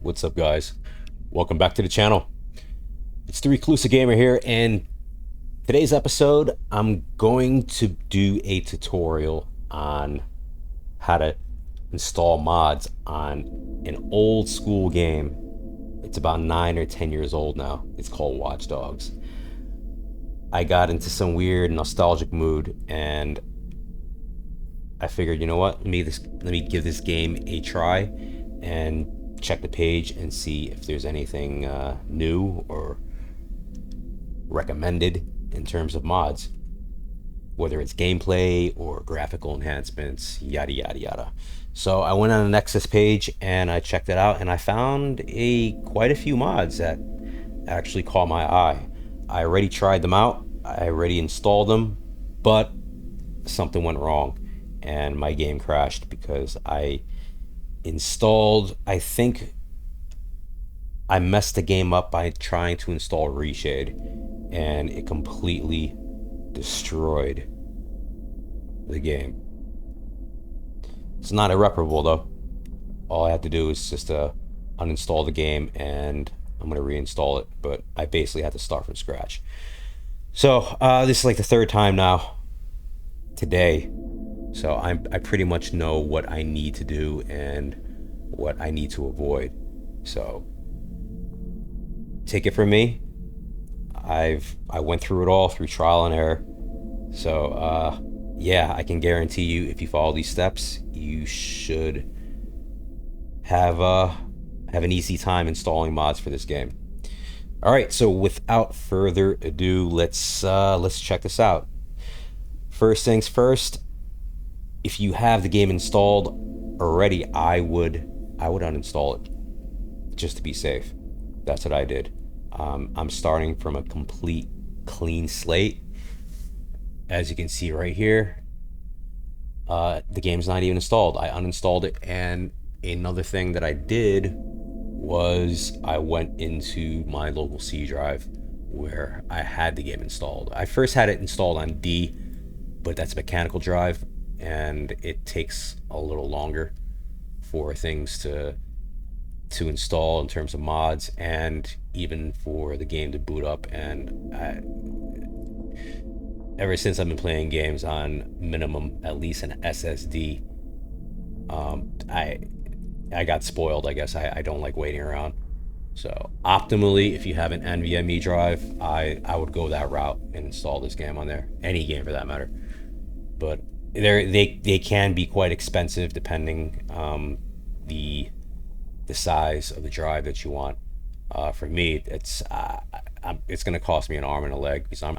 What's up, guys? Welcome back to the channel. It's the Reclusive Gamer here, and today's episode I'm going to do a tutorial on how to install mods on an old school game. It's about 9 or 10 years old now. It's called Watchdogs. I got into some weird nostalgic mood and I figured, you know what, let me give this game a try and check the page and see if there's anything new or recommended in terms of mods, whether it's gameplay or graphical enhancements, yada yada yada. So I went on the Nexus page and I checked it out, and I found quite a few mods that actually caught my eye. I already tried them out, I already installed them, but something went wrong and my game crashed because I think I messed the game up by trying to install Reshade, and it completely destroyed the game. It's not irreparable though. All I have to do is just uninstall the game and I'm gonna reinstall it, but I basically had to start from scratch. So this is like the third time now today. So I pretty much know what I need to do and what I need to avoid. So take it from me. I went through it all through trial and error. So yeah, I can guarantee you if you follow these steps, you should have an easy time installing mods for this game. All right, so without further ado, let's check this out. First things first, if you have the game installed already, I would uninstall it just to be safe. That's what I did. I'm starting from a complete clean slate. As you can see right here, the game's not even installed. I uninstalled it, and another thing that I did was I went into my local C drive where I had the game installed. I first had it installed on D, but that's a mechanical drive and it takes a little longer for things to install in terms of mods and even for the game to boot up. And ever since I've been playing games on minimum at least an SSD, I got spoiled, I guess. I don't like waiting around. So optimally, if you have an NVMe drive, I would go that route and install this game on there, any game for that matter. But they can be quite expensive depending the size of the drive that you want. For me, it's going to cost me an arm and a leg because I'm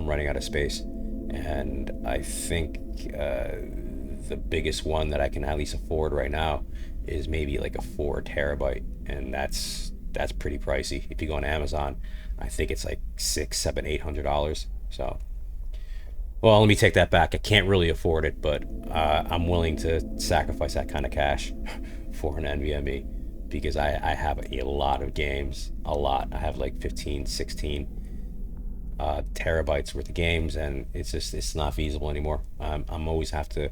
running out of space, and I think the biggest one that I can at least afford right now is maybe like a 4 terabyte, and that's pretty pricey. If you go on Amazon, I think it's like $600, $700, $800. So, well, let me take that back. I can't really afford it, but I'm willing to sacrifice that kind of cash for an NVMe because I have a lot of games, a lot. I have like 15, 16 terabytes worth of games, and it's not feasible anymore. I always have to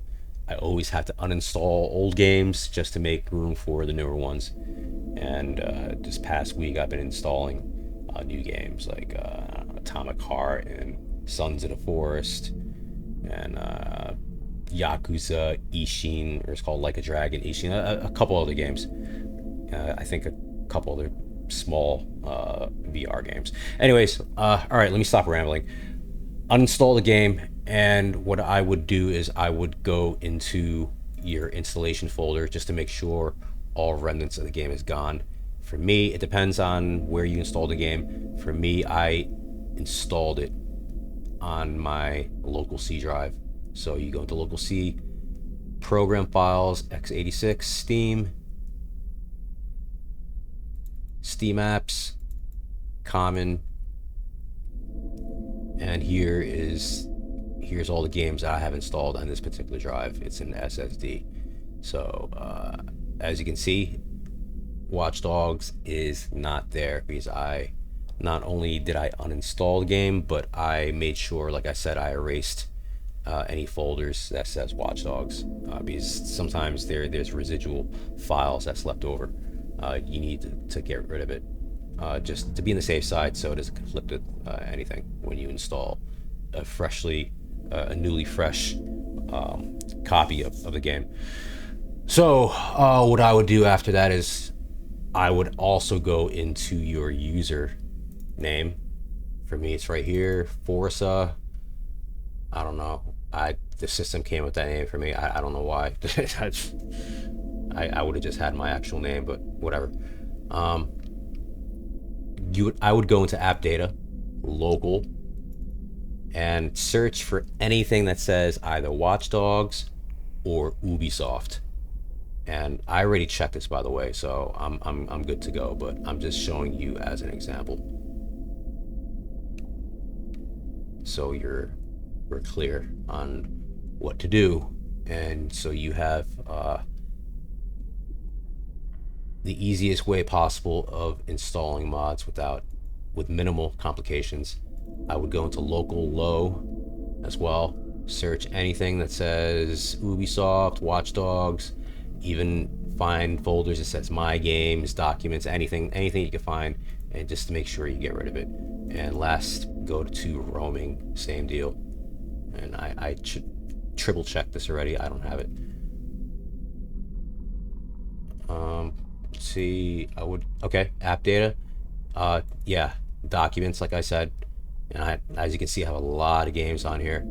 uninstall old games just to make room for the newer ones. And this past week I've been installing new games like Atomic Heart and Sons of the Forest and Yakuza Ishin, or it's called Like a Dragon Ishin, a couple other games. I think a couple other small VR games. Anyways, all right, let me stop rambling. Uninstall the game, and what I would do is I would go into your installation folder just to make sure all remnants of the game is gone. For me, it depends on where you install the game. For me, I installed it on my local C drive. So you go into local C, program files, x86, Steam apps, common, and here's all the games I have installed on this particular drive. It's an SSD. So as you can see, Watchdogs is not there because I not only did I uninstall the game, but I made sure, like I said, I erased any folders that says Watchdogs, because sometimes there's residual files that's left over. you need to get rid of it, just to be on the safe side, so it doesn't conflict with anything when you install a newly fresh copy of the game. So what I would do after that is I would also go into your user name. For me, it's right here, Forza. I don't know. The system came with that name for me. I don't know why. I would have just had my actual name, but whatever. I would go into app data, local, and search for anything that says either Watchdogs or Ubisoft. And I already checked this, by the way, so I'm good to go. But I'm just showing you as an example, so we're clear on what to do. And so you have the easiest way possible of installing mods with minimal complications. I would go into local low as well, search anything that says Ubisoft, Watchdogs, even find folders that says my games, documents, anything you can find, and just to make sure you get rid of it. And last, go to roaming, same deal. And I should triple check this already. I don't have it. Let's see, okay, app data. Yeah, documents, like I said. And as you can see, I have a lot of games on here.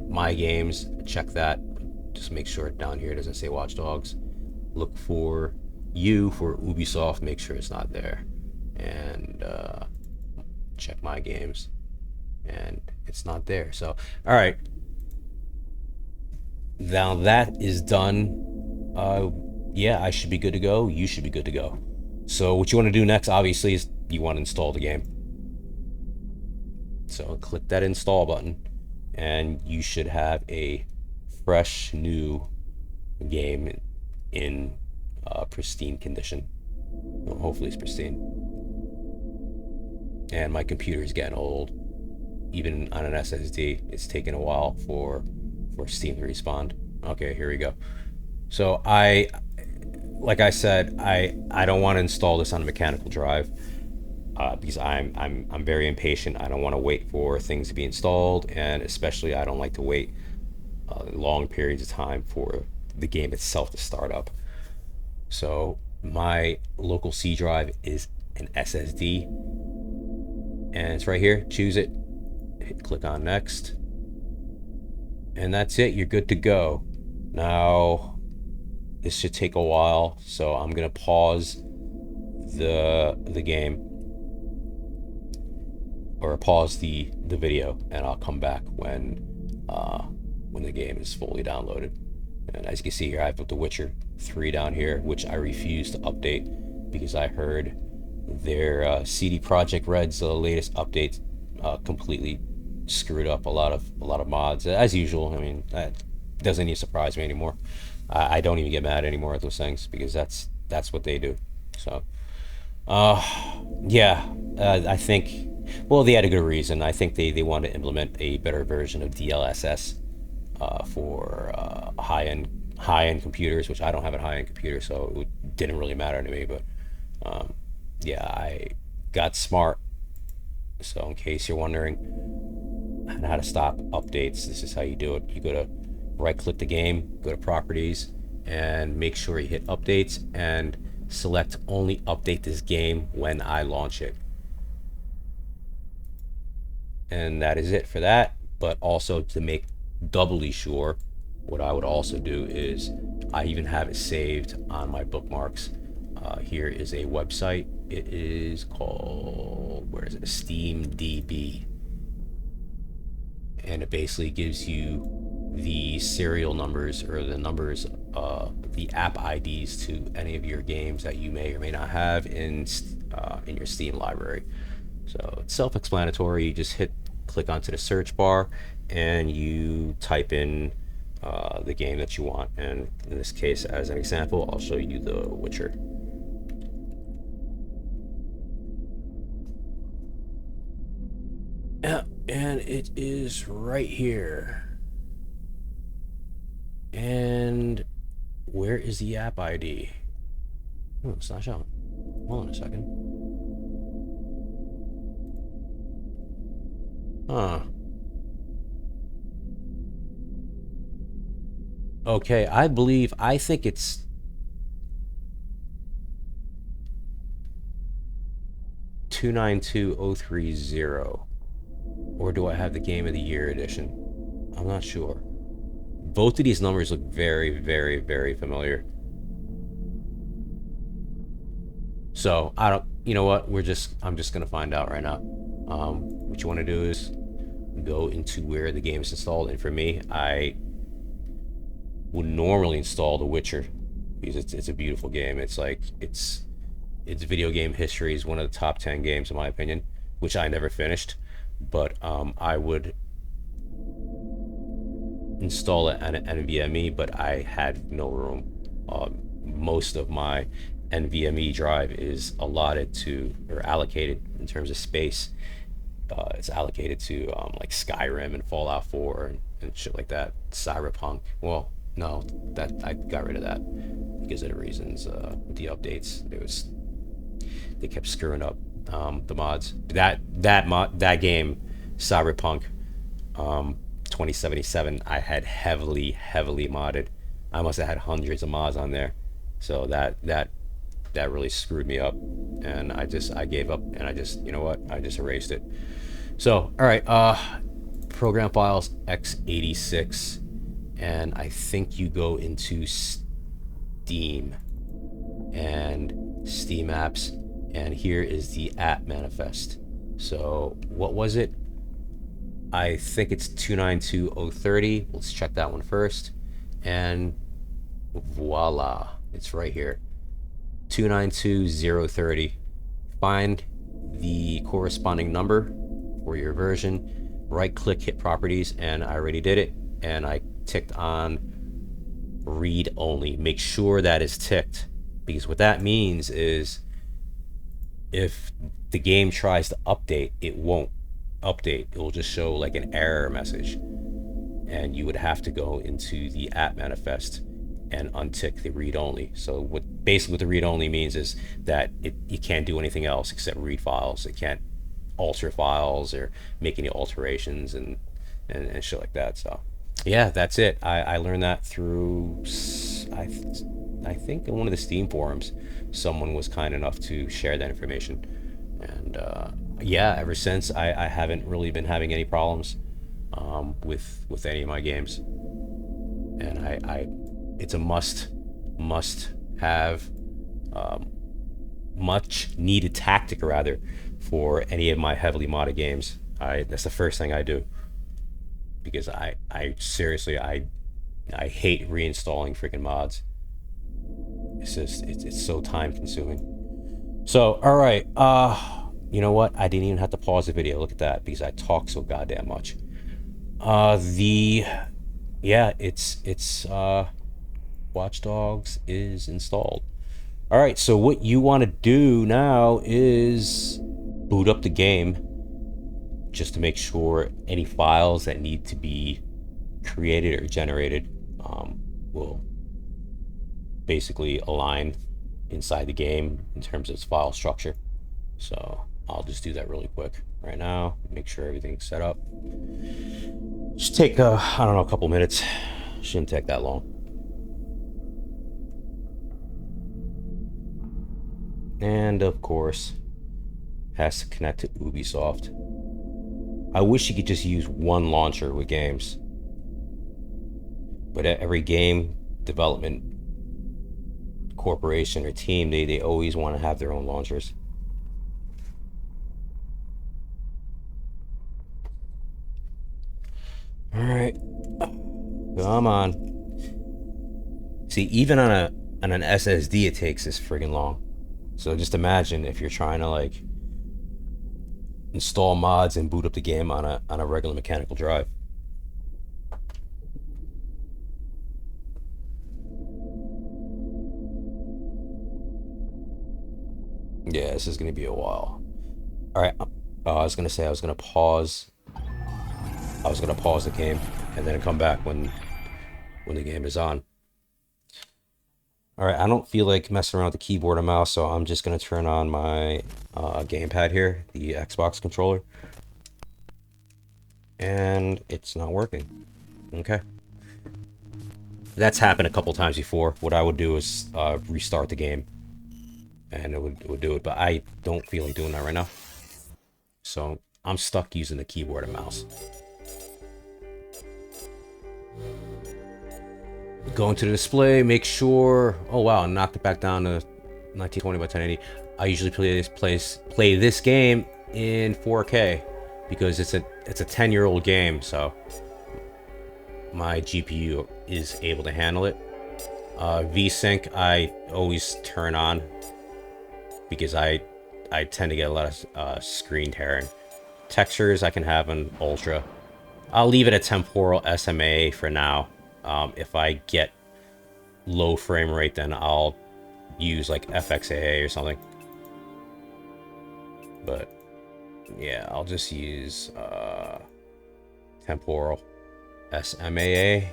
My games, check that. Just make sure down here it doesn't say Watchdogs. Look for Ubisoft, make sure it's not there. And check my games. And it's not there. So, all right. Now that is done. Yeah, I should be good to go. You should be good to go. So what you want to do next, obviously, is you want to install the game. So click that install button, and you should have a fresh new game in pristine condition. Well, hopefully it's pristine. And my computer is getting old. Even on an SSD, it's taking a while for Steam to respond. Okay, here we go. So like I said, I don't want to install this on a mechanical drive because I'm very impatient. I don't want to wait for things to be installed, and especially I don't like to wait long periods of time for the game itself to start up. So my local C drive is an SSD, and it's right here. Choose it, click on next, and that's it. You're good to go. Now this should take a while, so I'm gonna pause the game, or pause the video, and I'll come back when the game is fully downloaded. And as you can see here, I have The Witcher 3 down here, which I refuse to update because I heard their CD Projekt Red's latest update completely screwed up a lot of mods, as usual. I mean, that doesn't even surprise me anymore. I don't even get mad anymore at those things because that's what they do. So yeah, I think, well, they had a good reason. I think they want to implement a better version of DLSS for high-end computers, which I don't have a high-end computer, so it didn't really matter to me. But yeah, I got smart. So in case you're wondering how to stop updates, this is how you do it. You go to right-click the game, go to properties, and make sure you hit updates and select only update this game when I launch it. And that is it for that. But also, to make doubly sure, what I would also do is I even have it saved on my bookmarks. Here is a website. It is called, where is it? SteamDB. And it basically gives you the serial numbers, or the numbers, the app IDs to any of your games that you may or may not have in your Steam library. So it's self-explanatory. You just click onto the search bar, and you type in the game that you want. And in this case, as an example, I'll show you The Witcher. Yeah, and it is right here. And where is the app ID? Oh, it's not showing. Hold on a second. Huh. Okay, I think it's 292030. Or do I have the Game of the Year edition? I'm not sure. Both of these numbers look very, very, very familiar. So I don't. You know what? I'm just gonna find out right now. What you want to do is go into where the game is installed, and for me, I would normally install The Witcher because it's a beautiful game. It's like it's video game history is one of the top 10 games in my opinion, which I never finished, but I would install it on an NVMe, but I had no room. Most of my NVMe drive is allotted to or allocated in terms of space. It's allocated to like Skyrim and Fallout 4 and shit like that. Cyberpunk. Well, no, that I got rid of that because of the reasons with the updates. They kept screwing up the mods. That game, Cyberpunk 2077, I had heavily modded. I must have had hundreds of mods on there, so that really screwed me up, and I gave up, and you know what, I just erased it. So all right, program files x86, and I think you go into Steam and Steam apps, and here is the app manifest. So what was it? I think it's 292030. Let's check that one first, and voila, it's right here. 292030. Find the corresponding number for your version, right click, hit properties, and I already did it, and I ticked on read only. Make sure that is ticked, because what that means is if the game tries to update, it won't update. It will just show like an error message, and you would have to go into the app manifest and untick the read only. So what the read only means is that you can't do anything else except read files. It can't alter files or make any alterations and shit like that. So yeah, that's it. I learned that through I think in one of the Steam forums someone was kind enough to share that information, and yeah, ever since I haven't really been having any problems with any of my games, and I it's a must have, much needed tactic rather, for any of my heavily modded games. That's the first thing I do, because I seriously I hate reinstalling freaking mods. It's just it's so time consuming. So all right, you know what? I didn't even have to pause the video. Look at that, because I talk so goddamn much. It's Watchdogs is installed. All right, so what you want to do now is boot up the game, just to make sure any files that need to be created or generated will basically align inside the game in terms of its file structure. So I'll just do that really quick right now, make sure everything's set up. Just take I don't know, a couple minutes. Shouldn't take that long. And of course has to connect to Ubisoft. I wish you could just use one launcher with games, but every game development corporation or team, they always want to have their own launchers. All right, come on. See, even on an SSD it takes this friggin' long. So just imagine if you're trying to like install mods and boot up the game on a regular mechanical drive. Yeah, this is gonna be a while. All right, I was gonna say I was gonna pause the game and then come back when the game is on. Alright, I don't feel like messing around with the keyboard and mouse, so I'm just going to turn on my gamepad here, the Xbox controller. And it's not working. Okay. That's happened a couple times before. What I would do is restart the game. And it would do it, but I don't feel like doing that right now. So I'm stuck using the keyboard and mouse. Go into the display, make sure... Oh wow, I knocked it back down to 1920 by 1080. I usually play this game in 4K because it's a 10-year-old game, so my GPU is able to handle it. VSync I always turn on because I tend to get a lot of screen tearing. Textures I can have on ultra. I'll leave it at temporal SMA for now. If I get low frame rate, then I'll use like FXAA or something. But yeah, I'll just use temporal SMAA.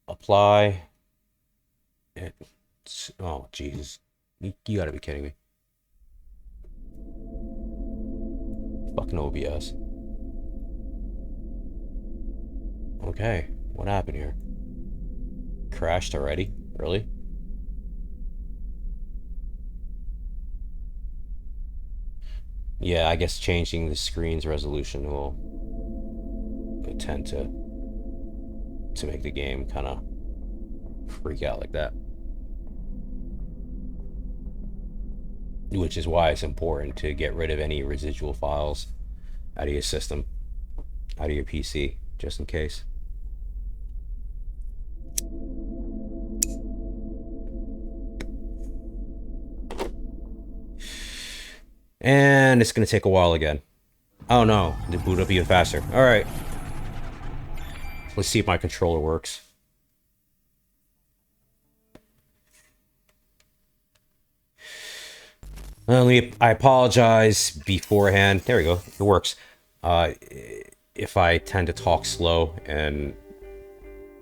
Apply. Oh, Jesus. You gotta be kidding me. Fucking OBS. Okay, what happened here? Crashed already? Really? Yeah, I guess changing the screen's resolution will tend to make the game kind of freak out like that. Which is why it's important to get rid of any residual files out of your system, out of your PC, just in case. And it's going to take a while again. Oh no, they boot up even faster. Alright. Let's see if my controller works. I apologize beforehand. There we go. It works. If I tend to talk slow and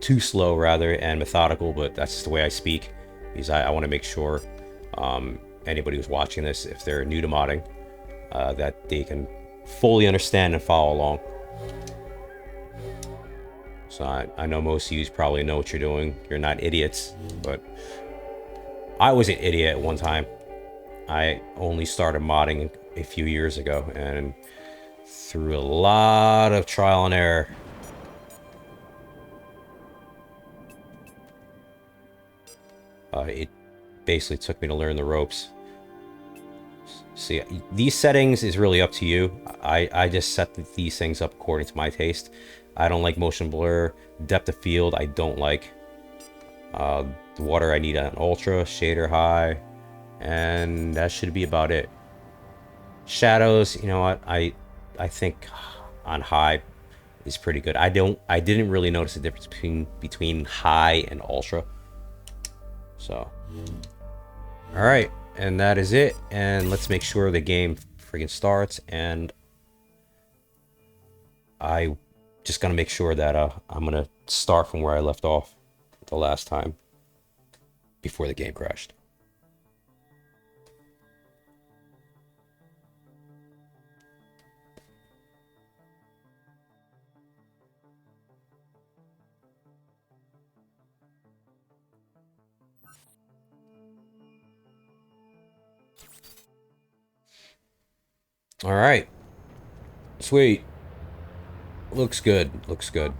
too slow rather and methodical, but that's just the way I speak because I want to make sure anybody who's watching this, if they're new to modding, that they can fully understand and follow along. So I know most of you probably know what you're doing. You're not idiots, but I was an idiot at one time. I only started modding a few years ago, and through a lot of trial and error, it basically took me to learn the ropes. See, these settings is really up to you. I just set these things up according to my taste. I don't like motion blur, depth of field I don't like. The water I need on ultra, shader high, and that should be about it. Shadows, you know what, I think on high is pretty good. I didn't really notice the difference between high and ultra. So, all right, and that is it. And let's make sure the game freaking starts. And I just gotta make sure that I'm gonna start from where I left off the last time before the game crashed. All right. Sweet. Looks good. Looks good.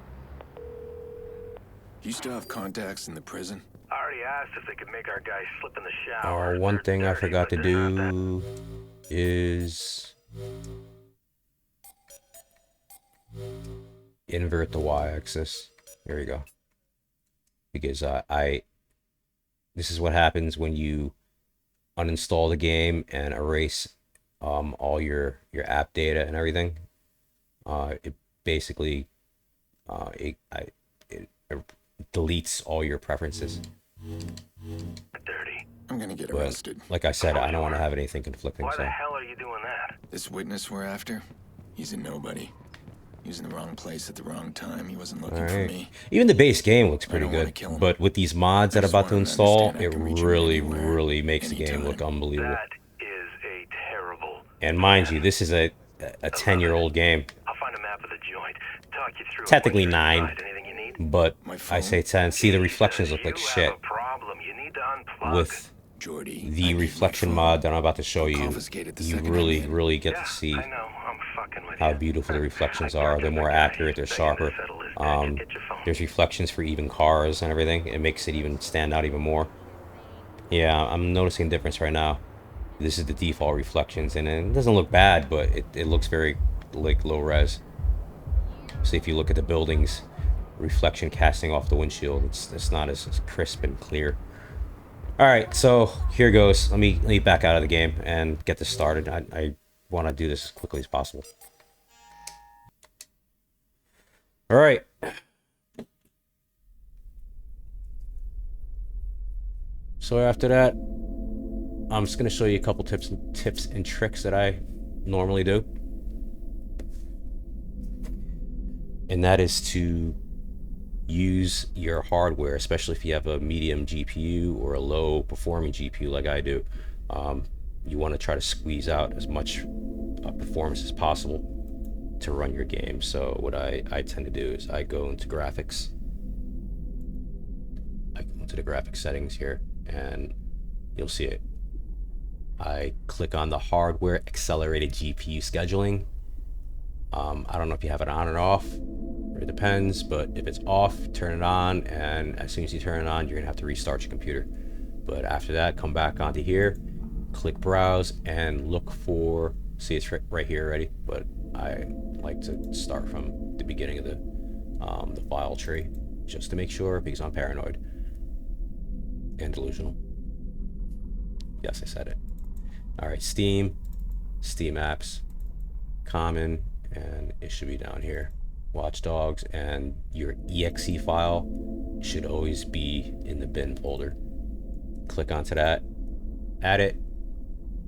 You still have contacts in the prison? I already asked if they could make our guy slip in the shower. One thing I forgot to do is invert the y-axis. There you go. Because this is what happens when you uninstall the game and erase all your app data and everything. It basically it deletes all your preferences. Dirty. I'm gonna get arrested. Like I said, I don't want to have anything conflicting. Why So the hell are you doing that? This witness we're after, he's a nobody. He was in the wrong place at the wrong time. He wasn't looking All for right. me. Even the base game looks I pretty don't wanna good, kill him. but with these mods I that I'm just about to want him to install, understand I it can reach him really, anywhere, really makes the game anytime. look unbelievable. That is a terrible And mind you, plan. this is a 10-year-old game. I'll find a map of the joint. Talk you through it Technically once you're 9, inside. Anything you need? but My I phone? say 10. See, the reflections look You like have shit. a problem. You need to unplug. With Jordy, I the need my reflection phone. mod that I'm about to show I'll you, confiscate it the you second really, I'm in. really get Yeah, to see I know. I'm fucking with how you. beautiful the reflections I are. talked They're to the more guy. accurate, they're He's begging to sharper. settle his debt. Get your phone. There's reflections for even cars and everything. It makes it even stand out even more. Yeah, I'm noticing a difference right now. This is the default reflections, and it doesn't look bad, but it looks very like low res. So if you look at the buildings, reflection casting off the windshield, it's not as crisp and clear. All right, so here goes. Let me back out of the game and get this started. I want to do this as quickly as possible. All right. So after that, I'm just gonna show you a couple tips and tricks that I normally do, and that is to use your hardware, especially if you have a medium GPU or a low performing GPU like I do. You want to try to squeeze out as much performance as possible to run your game. So what I tend to do is I go into graphics. I go into the graphics settings here, and you'll see it. I click on the hardware accelerated GPU scheduling. I don't know if you have it on or off. It depends, but if it's off, turn it on, and as soon as you turn it on, you're gonna have to restart your computer. But after that, come back onto here, click browse, and look for, see it's right here already, but I like to start from the beginning of the file tree, just to make sure, because I'm paranoid and delusional. Yes, I said it. All right, Steam apps, common, and it should be down here. Watchdogs, and your exe file should always be in the bin folder. Click onto that, add it.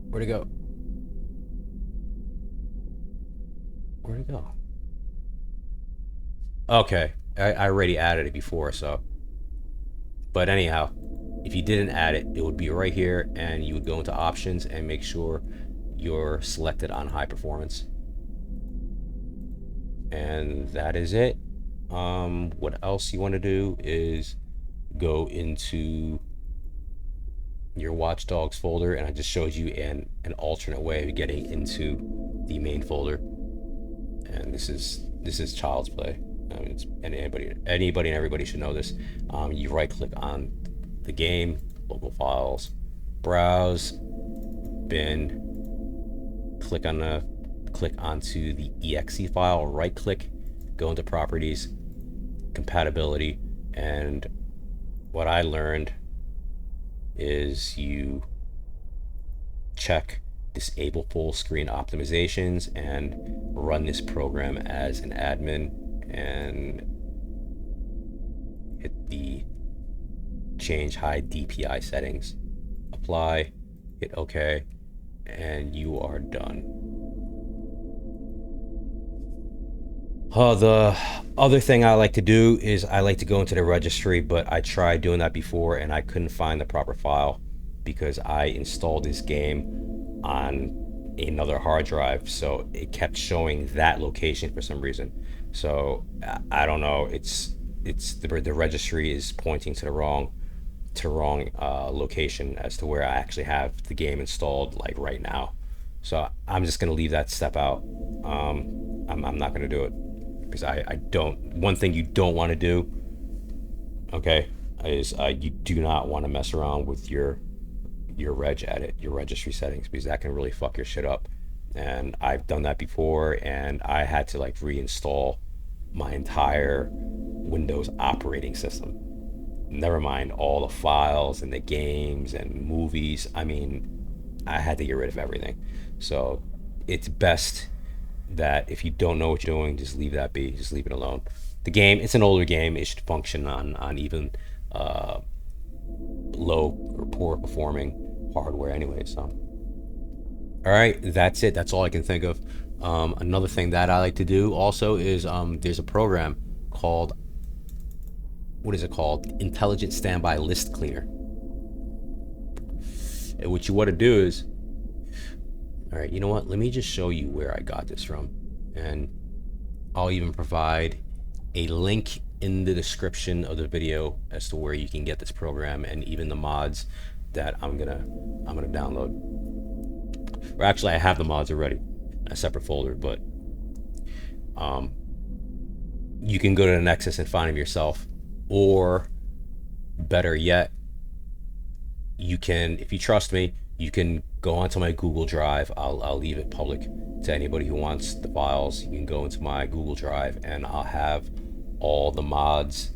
Where'd it go? Where'd it go? Okay, I already added it before, so. But anyhow, if you didn't add it, it would be right here, and you would go into options and make sure you're selected on high performance. And that is it. What else you want to do is go into your Watchdogs folder, and I just showed you an alternate way of getting into the main folder. And this is Child's Play. I mean, and anybody and everybody should know this. You right click on the game, local files, browse, bin, click onto the exe file, right click, go into properties, compatibility, and what I learned is you check disable full screen optimizations and run this program as an admin, and hit the change high DPI settings, apply, hit OK, and you are done. The other thing I like to do is I like to go into the registry, but I tried doing that before and I couldn't find the proper file because I installed this game on another hard drive, so it kept showing that location for some reason. So I don't know, it's the registry is pointing to the wrong location as to where I actually have the game installed, like right now. So I'm just gonna leave that step out. I'm not gonna do it because I don't. One thing you don't want to do, okay, is you do not want to mess around with your reg edit, your registry settings, because that can really fuck your shit up. And I've done that before, and I had to like reinstall my entire Windows operating system. Never mind all the files and the games and movies. I mean, I had to get rid of everything. So it's best that if you don't know what you're doing, just leave that be, just leave it alone. The game, it's an older game, it should function on even low or poor performing hardware anyway. So all right, that's it, that's all I can think of. Another thing that I like to do also is there's a program called, what is it called? Intelligent Standby List Cleaner. And what you want to do is, all right, you know what? Let me just show you where I got this from. And I'll even provide a link in the description of the video as to where you can get this program and even the mods that I'm gonna download. Or actually, I have the mods already in a separate folder, but you can go to the Nexus and find them yourself, or better yet, you can, if you trust me, you can go onto my Google Drive. I'll leave it public to anybody who wants the files. You can go into my Google Drive and I'll have all the mods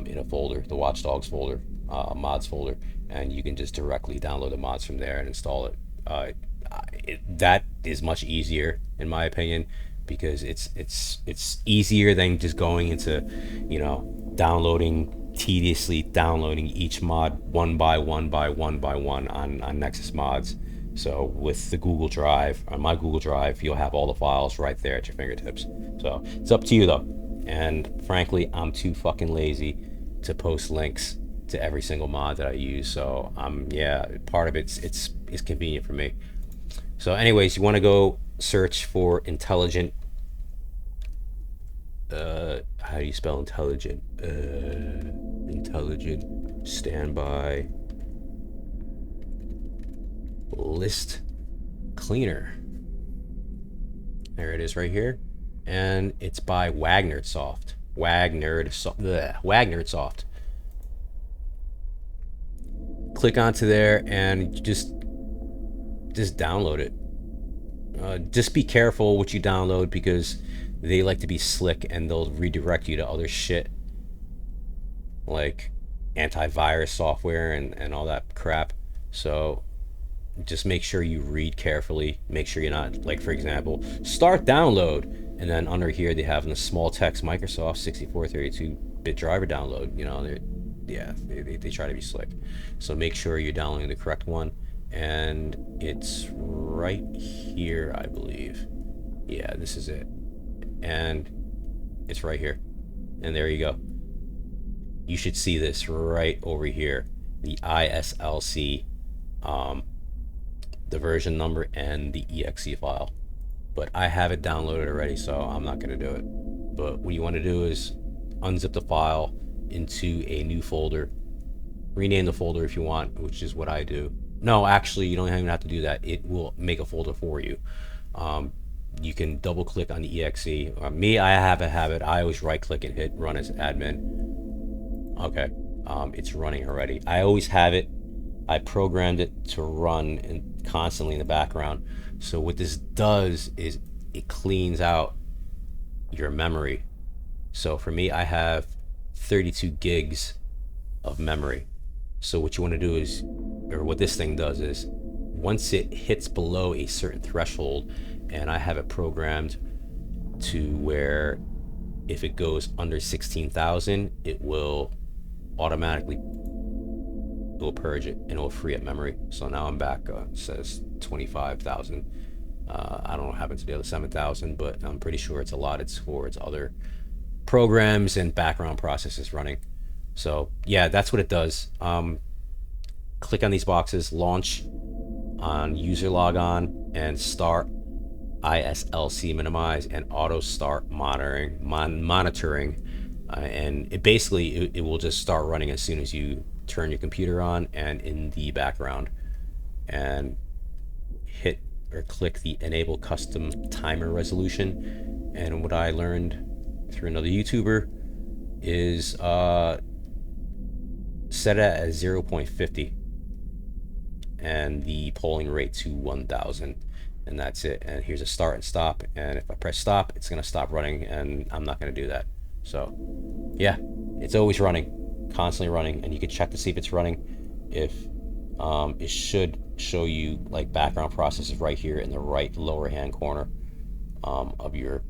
in a folder, the Watchdogs folder, mods folder, and you can just directly download the mods from there and install it. That is much easier in my opinion, because it's easier than just going into, you know, tediously downloading each mod one by one on Nexus mods. So with the Google Drive, on my Google Drive, you'll have all the files right there at your fingertips. So it's up to you though. And frankly, I'm too fucking lazy to post links to every single mod that I use. So yeah, part of it's convenient for me. So anyways, you want to go search for intelligent, how do you spell intelligent? Intelligent standby list cleaner. There it is right here. And it's by Wagnerdsoft. Wagnerdsoft. Click onto there and just download it. Just be careful what you download, because they like to be slick and they'll redirect you to other shit like antivirus software and all that crap. So just make sure you read carefully. Make sure you're not, like, for example, start download, and then under here they have in the small text Microsoft 6432-bit driver download. You know, they try to be slick. So make sure you're downloading the correct one, and it's right here, I believe. Yeah, this is it. And it's right here. And there you go. You should see this right over here, the ISLC, the version number and the exe file. But I have it downloaded already, so I'm not going to do it. But what you want to do is unzip the file into a new folder, rename the folder if you want, which is what I do. No, actually, you don't even have to do that. It will make a folder for you. You can double click on the exe. Me, I have a habit. I always right click and hit run as admin. Okay, it's running already. I always have it. I programmed it to run and constantly in the background. So what this does is it cleans out your memory. So for me, I have 32 gigs of memory. So what you want to do is, or what this thing does is, once it hits below a certain threshold, and I have it programmed to where if it goes under 16,000, it will automatically purge it and it will free up memory. So now I'm back, it says 25,000. I don't know what happened to the other 7,000, but I'm pretty sure it's allotted towards other programs and background processes running. So yeah, that's what it does. Click on these boxes, launch on user logon, and start ISLC minimize and auto start monitoring, and it basically it will just start running as soon as you turn your computer on and in the background, and hit or click the enable custom timer resolution. And what I learned through another YouTuber is set it at 0.50 and the polling rate to 1000, and that's it. And here's a start and stop, and if I press stop, it's gonna stop running, and I'm not gonna do that. So yeah, it's always running, constantly running, and you can check to see if it's running. If it should show you like background processes right here in the right lower hand corner of your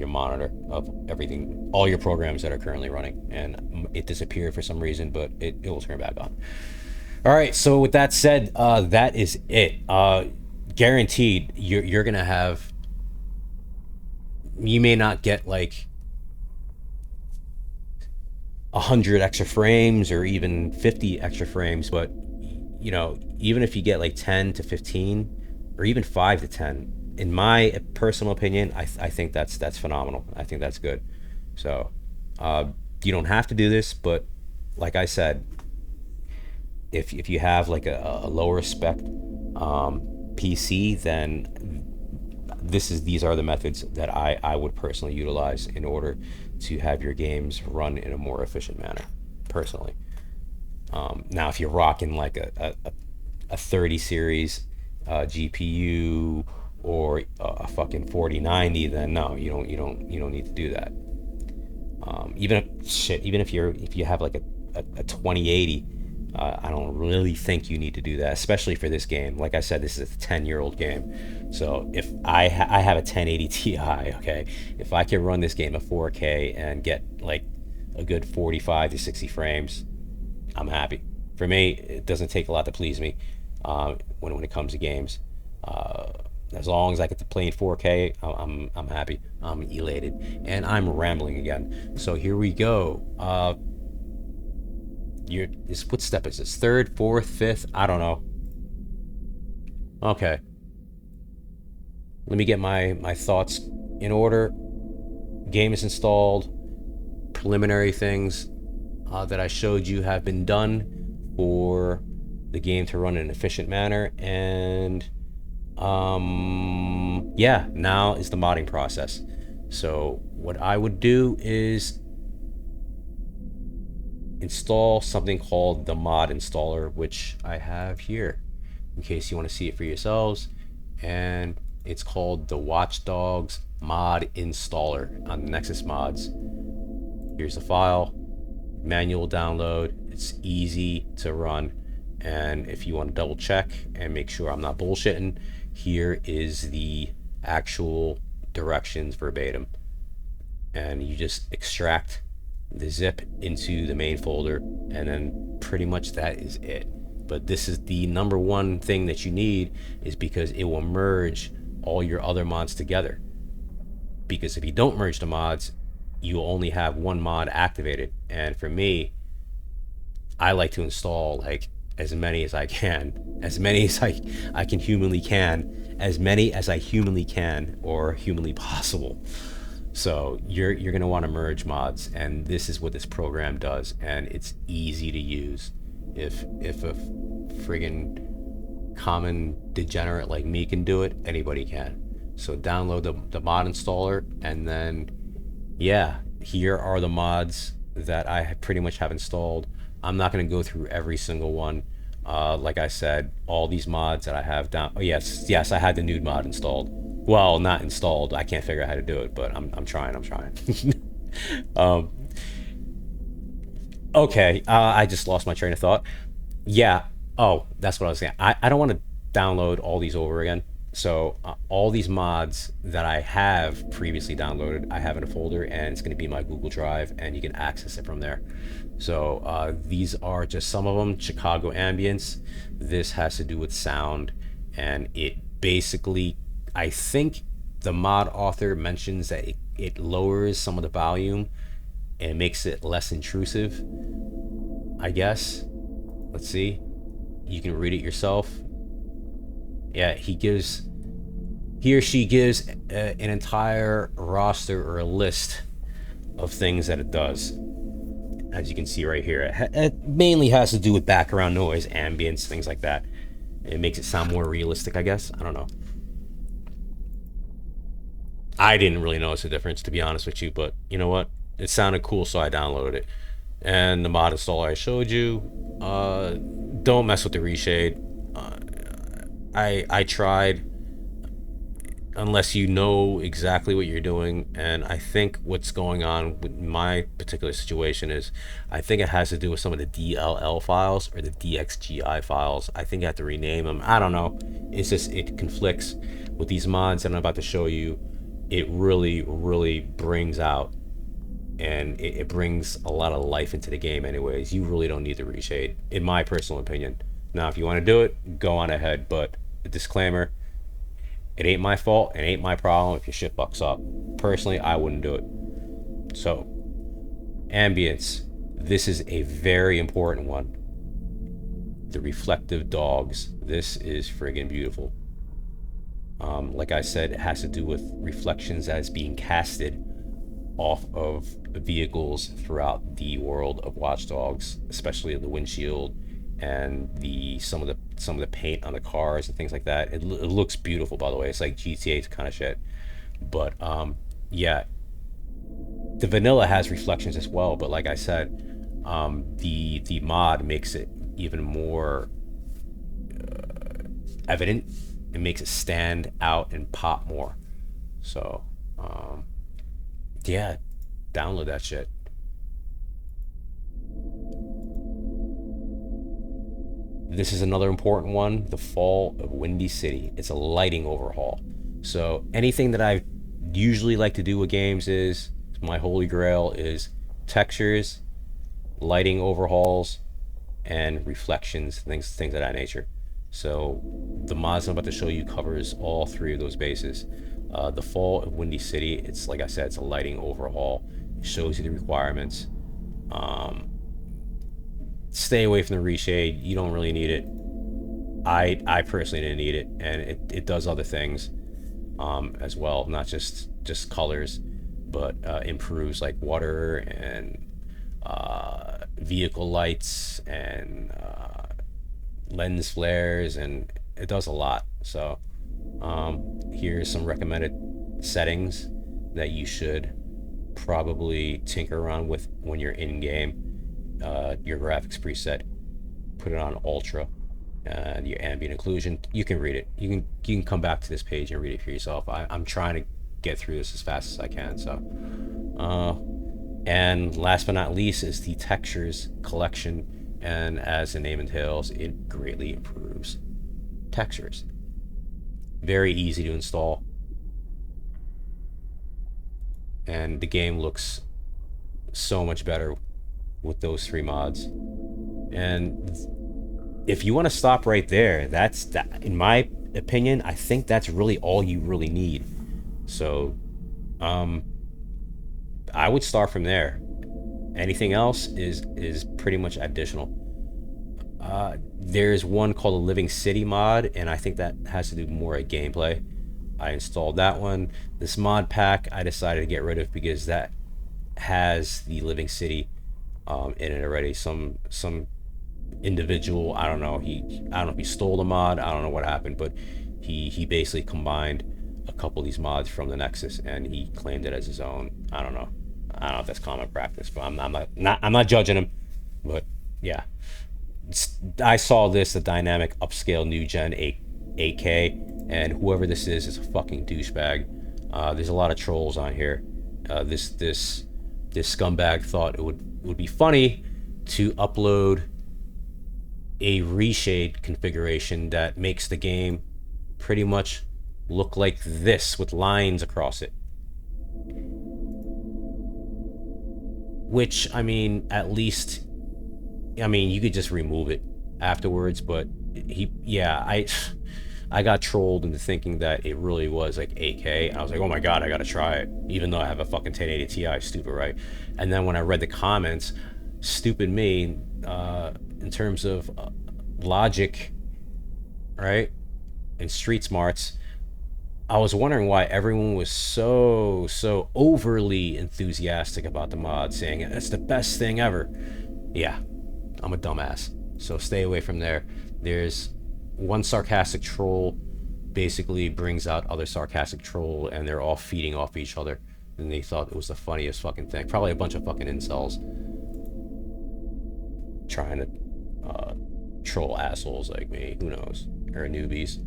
monitor, of everything, all your programs that are currently running. And it disappeared for some reason, but it will turn back on. All right, so with that said, that is it. Guaranteed you're gonna have you may not get like 100 extra frames or even 50 extra frames, but you know, even if you get like 10 to 15 or even 5 to 10, in my personal opinion, I think that's phenomenal. I think that's good. So you don't have to do this, but like I said, if you have like a lower spec PC, then these are the methods that I would personally utilize in order to have your games run in a more efficient manner, personally. Now, if you're rocking like a 30 series GPU or a fucking 4090, then no, you don't need to do that. Even if you have like a 2080, I don't really think you need to do that, especially for this game. Like I said, this is a 10-year-old game. So if I have a 1080 Ti, okay, if I can run this game at 4K and get like a good 45 to 60 frames, I'm happy. For me, it doesn't take a lot to please me when it comes to games. As long as I get to play in 4K, I'm happy. I'm elated, and I'm rambling again. So here we go. What step is this? Third, fourth, fifth? I don't know. Okay. Let me get my thoughts in order. Game is installed. Preliminary things that I showed you have been done for the game to run in an efficient manner, and yeah, now is the modding process. So what I would do is install something called the mod installer, which I have here in case you want to see it for yourselves, and it's called the Watchdogs mod installer on Nexus mods. Here's the file, manual download. It's easy to run, and if you want to double check and make sure I'm not bullshitting, here is the actual directions verbatim, and you just extract the zip into the main folder, and then pretty much that is it. But this is the number one thing that you need, is because it will merge all your other mods together. Because if you don't merge the mods, you will only have one mod activated, and for me, I like to install like as many as I can, as many as I can humanly can, as many as I humanly can or humanly possible. So you're gonna want to merge mods, and this is what this program does, and it's easy to use. If a friggin' common degenerate like me can do it, anybody can. So download the mod installer, and then yeah, here are the mods that I pretty much have installed. I'm not gonna go through every single one. Like I said, all these mods that I have down. Oh yes, I had the nude mod installed. Well, not installed. I can't figure out how to do it, but I'm trying. Okay, I just lost my train of thought. Yeah. Oh, that's what I was saying. I don't want to download all these over again. So all these mods that I have previously downloaded, I have in a folder, and it's going to be my Google Drive, and you can access it from there. So these are just some of them. Chicago ambience. This has to do with sound, and it basically, I think the mod author mentions that it lowers some of the volume and makes it less intrusive, I guess. Let's see. You can read it yourself. Yeah, he or she gives an entire roster or a list of things that it does. As you can see right here, it mainly has to do with background noise, ambience, things like that. It makes it sound more realistic, I guess. I don't know. I didn't really notice a difference, to be honest with you, but you know what? It sounded cool, so I downloaded it. And the mod installer I showed you, don't mess with the reshade. I tried, unless you know exactly what you're doing, and I think what's going on with my particular situation is, I think it has to do with some of the DLL files or the DXGI files. I think I have to rename them. I don't know. It's just, it conflicts with these mods that I'm about to show you. It really brings out, and it brings a lot of life into the game anyways. You really don't need the reshade, in my personal opinion. Now, if you want to do it, go on ahead, but a disclaimer, It ain't my fault. It ain't my problem if your shit fucks up. Personally, I wouldn't do it. So, ambience. This is a very important one. The reflective dogs. This is friggin' beautiful. Like I said, it has to do with reflections that is being casted off of vehicles throughout the world of Watchdogs, especially the windshield and some of the paint on the cars and things like that. It looks beautiful, by the way. It's like GTA kind of shit. But yeah, the vanilla has reflections as well. But like I said, the mod makes it even more evident. It makes it stand out and pop more. So yeah, download that shit. This is another important one, the Fall of Windy City. It's a lighting overhaul. So anything that I usually like to do with games is, my holy grail is textures, lighting overhauls, and reflections, things of that nature. So the mods I'm about to show you covers all three of those bases. The Fall of Windy City, it's like I said, it's a lighting overhaul. It shows you the requirements. Stay away from the reshade. You don't really need it. I personally didn't need it, and it does other things as well, not just colors, but improves like water and vehicle lights and lens flares, and it does a lot. So here's some recommended settings that you should probably tinker around with when you're in game. Your graphics preset, put it on ultra, and your ambient occlusion. You can read it. You can come back to this page and read it for yourself. I'm trying to get through this as fast as I can. So and last but not least is the textures collection, and as the name entails, it greatly improves textures. Very easy to install, and the game looks so much better with those three mods. And if you want to stop right there, that's that. In my opinion, I think that's really all you really need. So I would start from there. Anything else is pretty much additional. There's one called a Living City mod, and I think that has to do more with gameplay. I installed that one. This mod pack I decided to get rid of because that has the Living City in it already. Some individual, I don't know if he stole the mod, I don't know what happened, but he basically combined a couple of these mods from the Nexus and he claimed it as his own. I don't know if that's common practice, but I'm not judging him. But yeah, I saw this, the dynamic upscale new gen 8K, and whoever this is a fucking douchebag. There's a lot of trolls on here. This scumbag thought it would be funny to upload a reshade configuration that makes the game pretty much look like this with lines across it. Which, I mean, at least, I mean, you could just remove it afterwards, but I got trolled into thinking that it really was like 8K. I was like, oh my god, I gotta try it, even though I have a fucking 1080 Ti. Stupid, right? And then when I read the comments, stupid me, in terms of logic, right, and street smarts, I was wondering why everyone was so overly enthusiastic about the mod, saying it's the best thing ever. Yeah, I'm a dumbass, so stay away from there. There's one sarcastic troll basically brings out other sarcastic troll, and they're all feeding off each other, and they thought it was the funniest fucking thing. Probably a bunch of fucking incels trying to troll assholes like me, who knows, or newbies.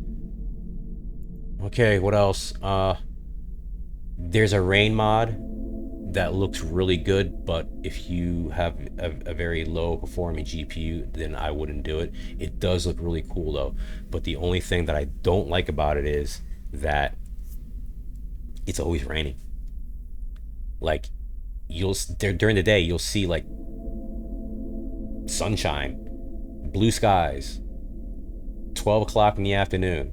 Okay, what else? There's a rain mod that looks really good, but if you have a very low performing GPU, then I wouldn't do it. It does look really cool though, but the only thing that I don't like about it is that it's always raining. Like, during the day you'll see like sunshine, blue skies, 12 o'clock in the afternoon,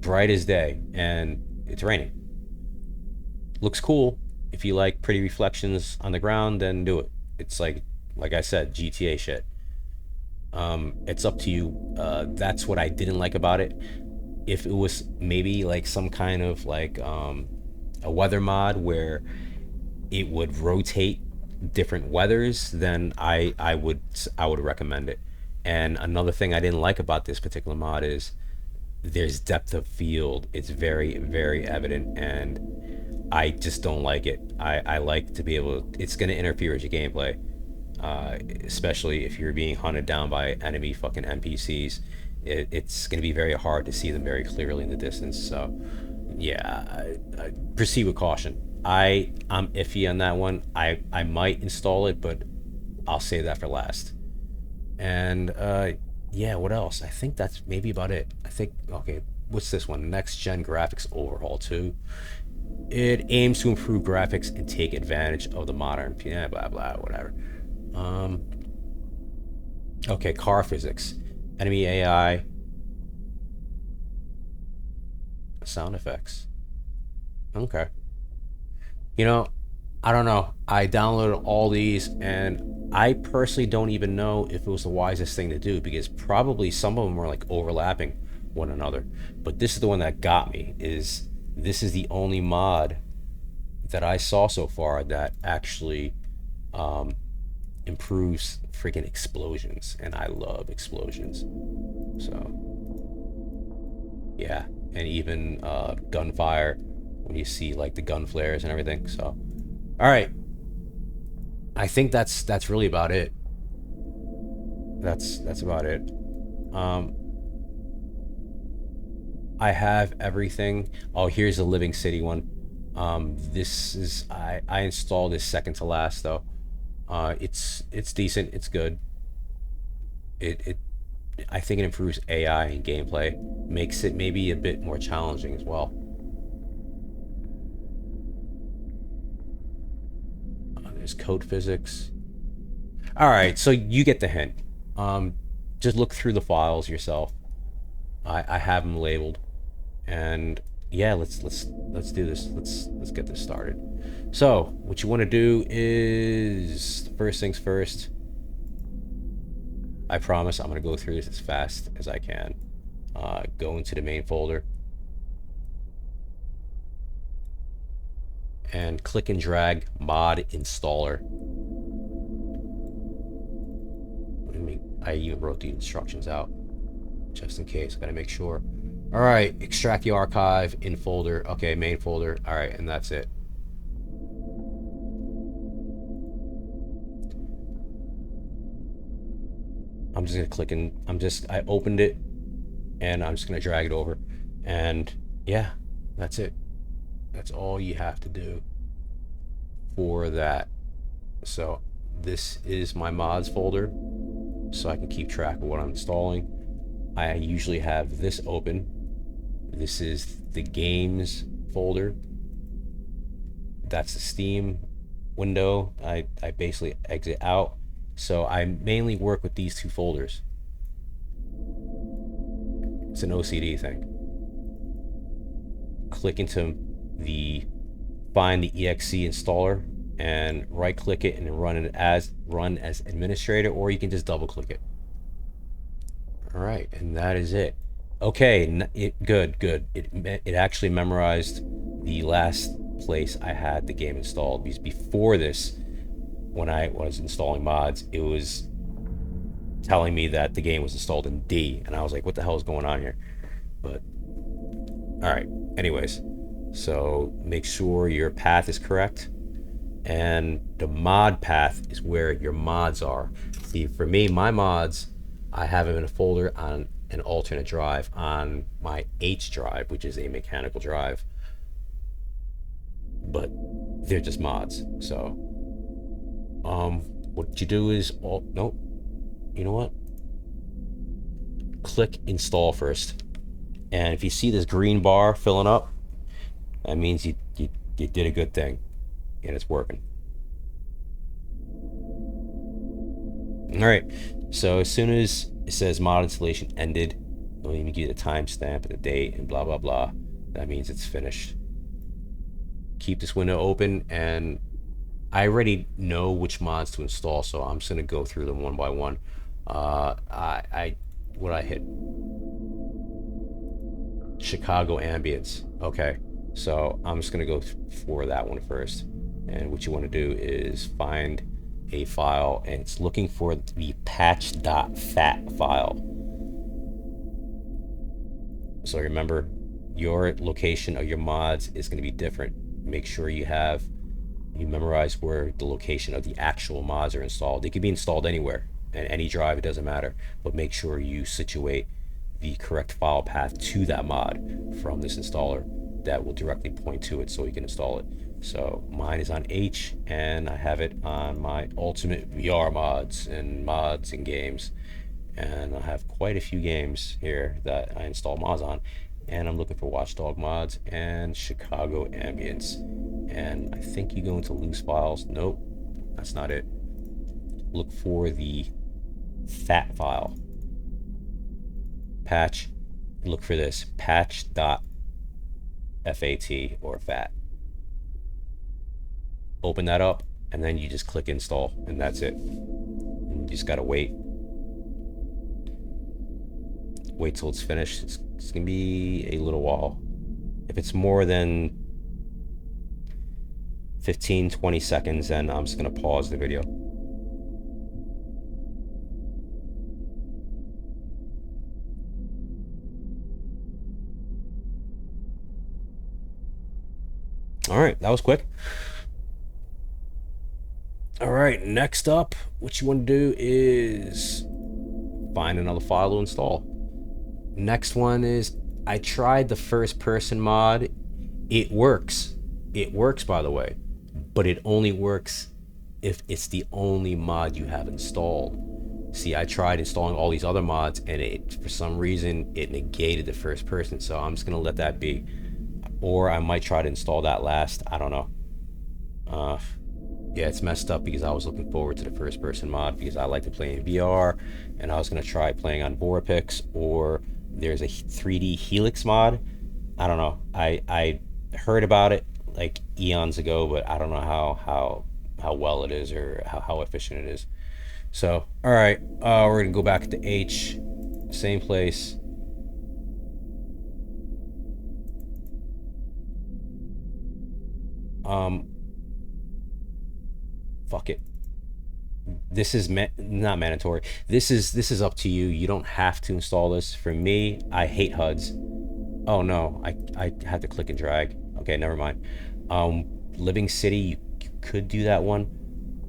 bright as day, and it's raining. Looks cool. If you like pretty reflections on the ground, then do it. It's like I said, GTA shit. It's up to you. That's what I didn't like about it. If it was maybe like some kind of like a weather mod where it would rotate different weathers, then I would recommend it. And another thing I didn't like about this particular mod is there's depth of field. It's very, very evident, and I just don't like it. I like to be able to, it's going to interfere with your gameplay, especially if you're being hunted down by enemy fucking NPCs. It's going to be very hard to see them very clearly in the distance. So yeah, I proceed with caution. I'm iffy on that one. I might install it, but I'll save that for last. And yeah, what else? I think that's maybe about it. I think, okay, what's this one? Next Gen Graphics Overhaul 2. It aims to improve graphics and take advantage of the modern, yeah, blah blah, whatever. Okay, car physics, enemy AI, sound effects. Okay. You know, I don't know. I downloaded all these, and I personally don't even know if it was the wisest thing to do, because probably some of them were like overlapping one another. But this is the one that got me. This is the only mod that I saw so far that actually improves freaking explosions, and I love explosions. So yeah, and even gunfire when you see like the gun flares and everything. So all right, I think that's really about it. That's about it. I have everything. Oh, here's the Living City one. This is I installed this second to last though. It's decent. It's good. It I think it improves AI and gameplay, makes it maybe a bit more challenging as well. There's code physics. All right, so you get the hint. Just look through the files yourself. I have them labeled, and yeah, let's do this. Let's get this started. So what you want to do is, first things first. I promise I'm gonna go through this as fast as I can. Go into the main folder and click and drag mod installer. I even wrote the instructions out just in case. I gotta make sure. All right, extract the archive in folder. Okay, main folder. All right, and that's it. I'm just gonna click and I opened it, and I'm just gonna drag it over, and yeah, that's it. That's all you have to do for that. So this is my mods folder, so I can keep track of what I'm installing. I usually have this open. This is the games folder. That's the Steam window. I basically exit out. So I mainly work with these two folders. It's an OCD thing. Click into find the exe installer and right click it and run as administrator, or you can just double click it. All right, and that is it. Okay, good. It actually memorized the last place I had the game installed, because before this, when I was installing mods, it was telling me that the game was installed in D, and I was like, what the hell is going on here? But all right, anyways, so make sure your path is correct, and the mod path is where your mods are. See, for me, my mods, I have them in a folder on an alternate drive on my H drive, which is a mechanical drive, but they're just mods. So what you do is, nope, you know what, click install first, and if you see this green bar filling up, that means you did a good thing and it's working. All right, so as soon as it says mod installation ended, They'll even give you the timestamp and the date and blah blah blah. That means it's finished. Keep this window open, and I already know which mods to install, so I'm just gonna go through them one by one. What I hit? Chicago ambience. Okay, so I'm just gonna go for that one first. And what you want to do is find a file, and it's looking for the patch.fat file. So remember, your location of your mods is going to be different. Make sure you memorize where the location of the actual mods are installed. They can be installed anywhere and any drive, it doesn't matter, but make sure you situate the correct file path to that mod from this installer that will directly point to it so you can install it. So mine is on H, and I have it on my ultimate VR mods and games, and I have quite a few games here that I install mods on, and I'm looking for Watchdog mods and Chicago ambience. And I think you go into loose files. Nope, that's not it. Look for the fat file patch. Look for this patch.fat or fat. Open that up, and then you just click install, and that's it. You just gotta wait till it's finished. It's gonna be a little while. If it's more than 15-20 seconds, then I'm just gonna pause the video. All right, that was quick. All right, next up, what you want to do is find another file to install. Next one is, I tried the first person mod. It works. It works, by the way, but it only works if it's the only mod you have installed. See, I tried installing all these other mods, and for some reason it negated the first person, so I'm just gonna let that be. Or I might try to install that last. I don't know. Yeah, it's messed up because I was looking forward to the first person mod because I like to play in VR, and I was going to try playing on Vorpix, or there's a 3D Helix mod. I don't know. I heard about it like eons ago, but I don't know how well it is or how efficient it is. So, all right, we're going to go back to H, same place. Fuck it. This is not mandatory. This is up to you. You don't have to install this. For me, I hate HUDs. Oh no, I had to click and drag. Okay, never mind. Living City, you could do that one,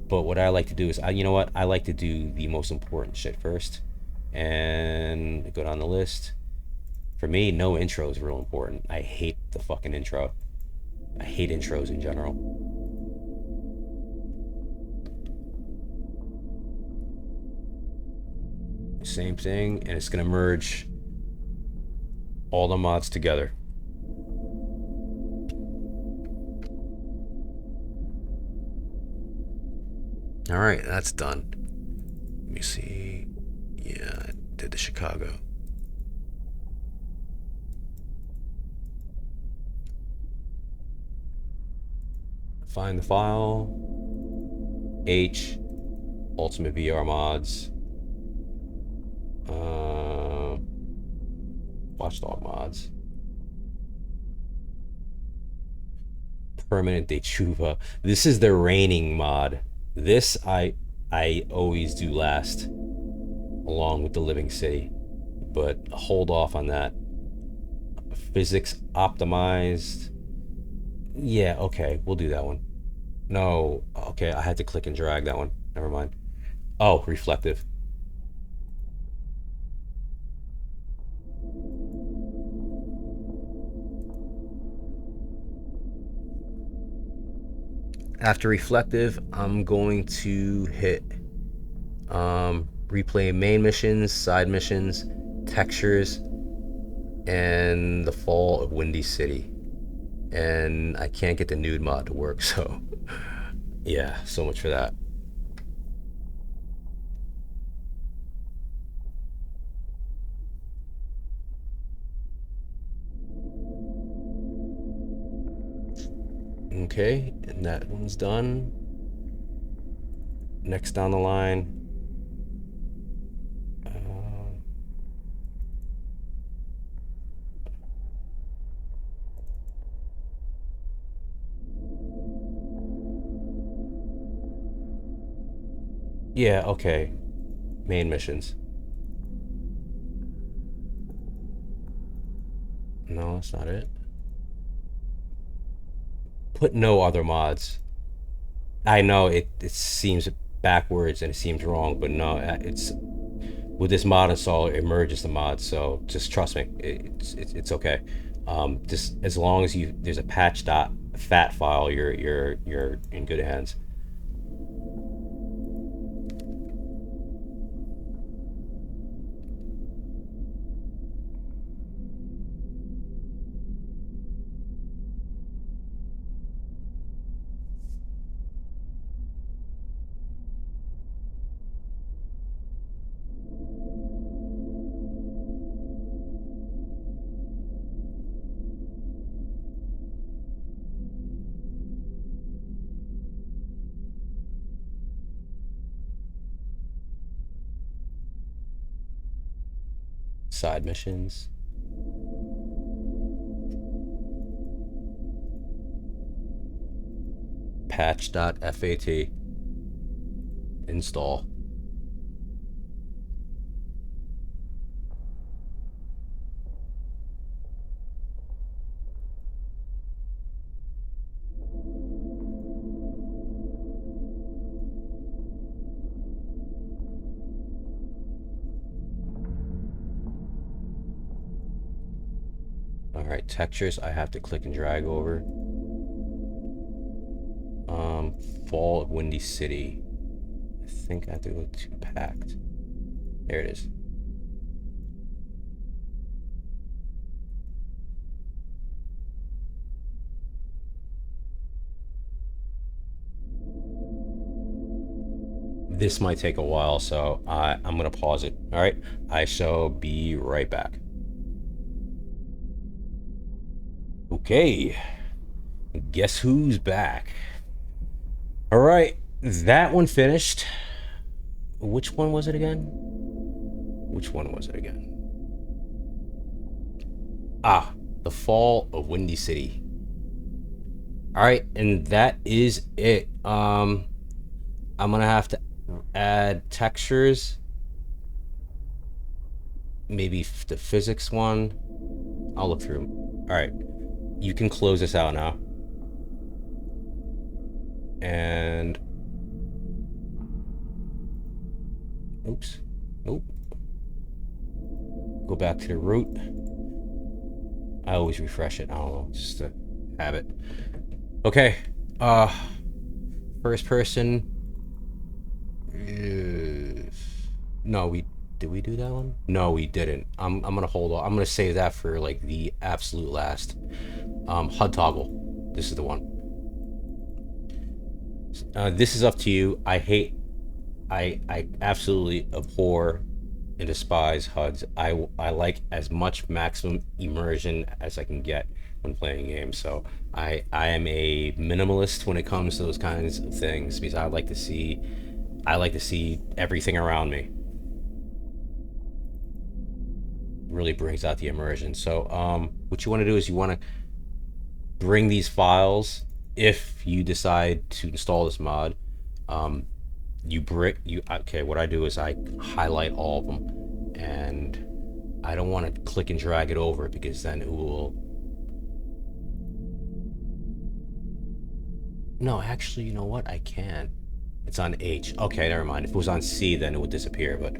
but what I like to do is, you know what? I like to do the most important shit first, and go down the list. For me, no intro is real important. I hate the fucking intro. I hate intros in general. Same thing, and it's gonna merge all the mods together. All right, that's done. Let me see. Yeah, I did the Chicago. Find the file. H, Ultimate VR mods. Watchdog mods. Permanent Dechuva. This is the raining mod. This I always do last, along with the Living City, but hold off on that. Physics optimized. Yeah, okay, we'll do that one. No, okay, I had to click and drag that one. Never mind. Oh, reflective. After reflective, I'm going to hit replay main missions, side missions, textures, and the fall of Windy City. And I can't get the nude mod to work, so yeah, so much for that. Okay, and that one's done. Next down the line. Yeah, okay. Main missions. No, that's not it. Put no other mods. I know it seems backwards and it seems wrong, but no, it's with this mod installer, it merges the mods. So just trust me, it's okay. Just as long as there's a patch.fat file, you're in good hands. Side missions. Patch.fat. Install. All right, textures I have to click and drag over. Fall of Windy City. I think I have to go to Packed. There it is. This might take a while, so I'm gonna pause it. All right, I shall be right back. Okay, guess who's back? All right, that one finished. Which one was it again? Which one was it again? Ah, the Fall of Windy City. All right, and that is it. I'm gonna have to add textures. Maybe the physics one. I'll look through them. All right, you can close this out now. And oops, nope. Go back to the root. I always refresh it. I don't know, just to have it. Okay. First person. No, did we do that one? No, we didn't. I'm gonna hold on. I'm gonna save that for like the absolute last. HUD toggle. This is the one. This is up to you. I absolutely abhor and despise HUDs. I like as much maximum immersion as I can get when playing games. So I am a minimalist when it comes to those kinds of things because I like to see everything around me. Really brings out the immersion. So what you want to do is you want to bring these files if you decide to install this mod. Okay, what I do is I highlight all of them, and I don't want to click and drag it over because then it will. No, actually, you know what? I can. It's on H. Okay, never mind. If it was on C, then it would disappear, but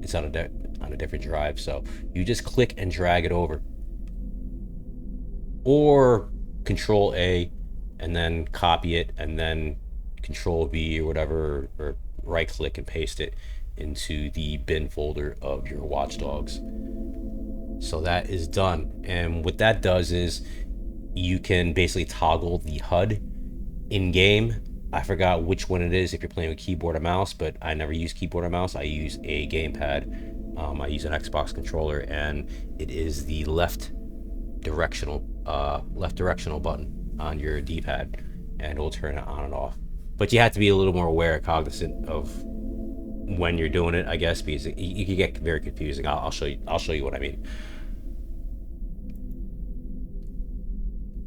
it's on a different drive. So you just click and drag it over, or Control A, and then copy it, and then Control V or whatever, or right click and paste it into the bin folder of your Watchdogs. So that is done. And what that does is you can basically toggle the HUD in game. I forgot which one it is if you're playing with keyboard or mouse, but I never use keyboard or mouse. I use a gamepad. I use an Xbox controller, and it is the left directional button. on your D-pad, and it will turn it on and off. But you have to be a little more aware, cognizant of when you're doing it, I guess, because you can get very confusing. I'll show you. I'll show you what I mean.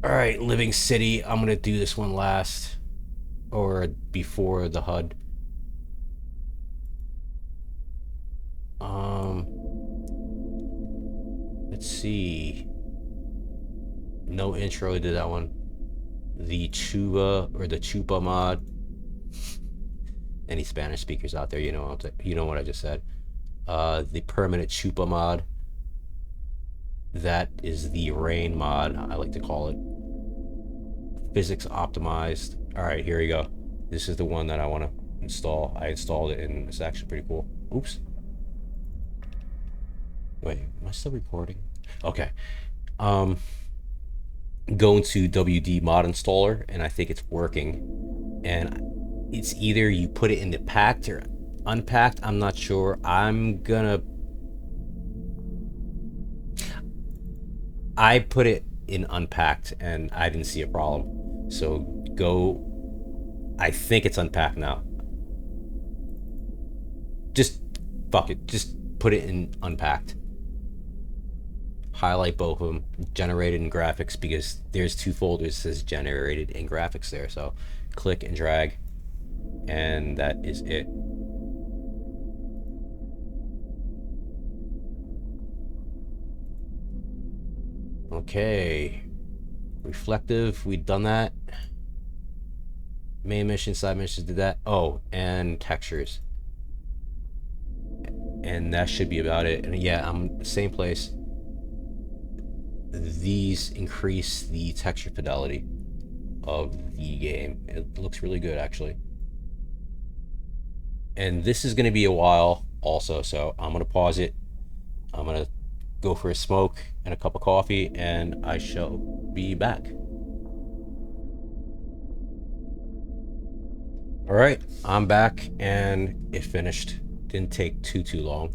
All right, Living City. I'm gonna do this one last, or before the HUD. Let's see. No intro to that one. The Chuba or the Chupa mod. Any Spanish speakers out there, you know what I just said. The permanent Chupa mod. That is the rain mod, I like to call it. Physics optimized. All right, here we go. This is the one that I want to install. I installed it and it's actually pretty cool. Oops. Wait, am I still recording? Okay. Going to WD mod installer, and I think it's working. And it's either you put it in the packed or unpacked. I'm not sure. I put it in unpacked and I didn't see a problem. So go. I think it's unpacked now. Just fuck it. Just put it in unpacked. Highlight both of them, generated in graphics, because there's two folders that says generated in graphics there. So click and drag, and that is it. Okay, reflective, we've done that. Main mission, side missions, did that. Oh, and textures, and that should be about it. And yeah, I'm same place. These increase the texture fidelity of the game. It looks really good, actually. And this is going to be a while also, so I'm going to pause it. I'm going to go for a smoke and a cup of coffee, and I shall be back. All right, I'm back, and it finished. Didn't take too long.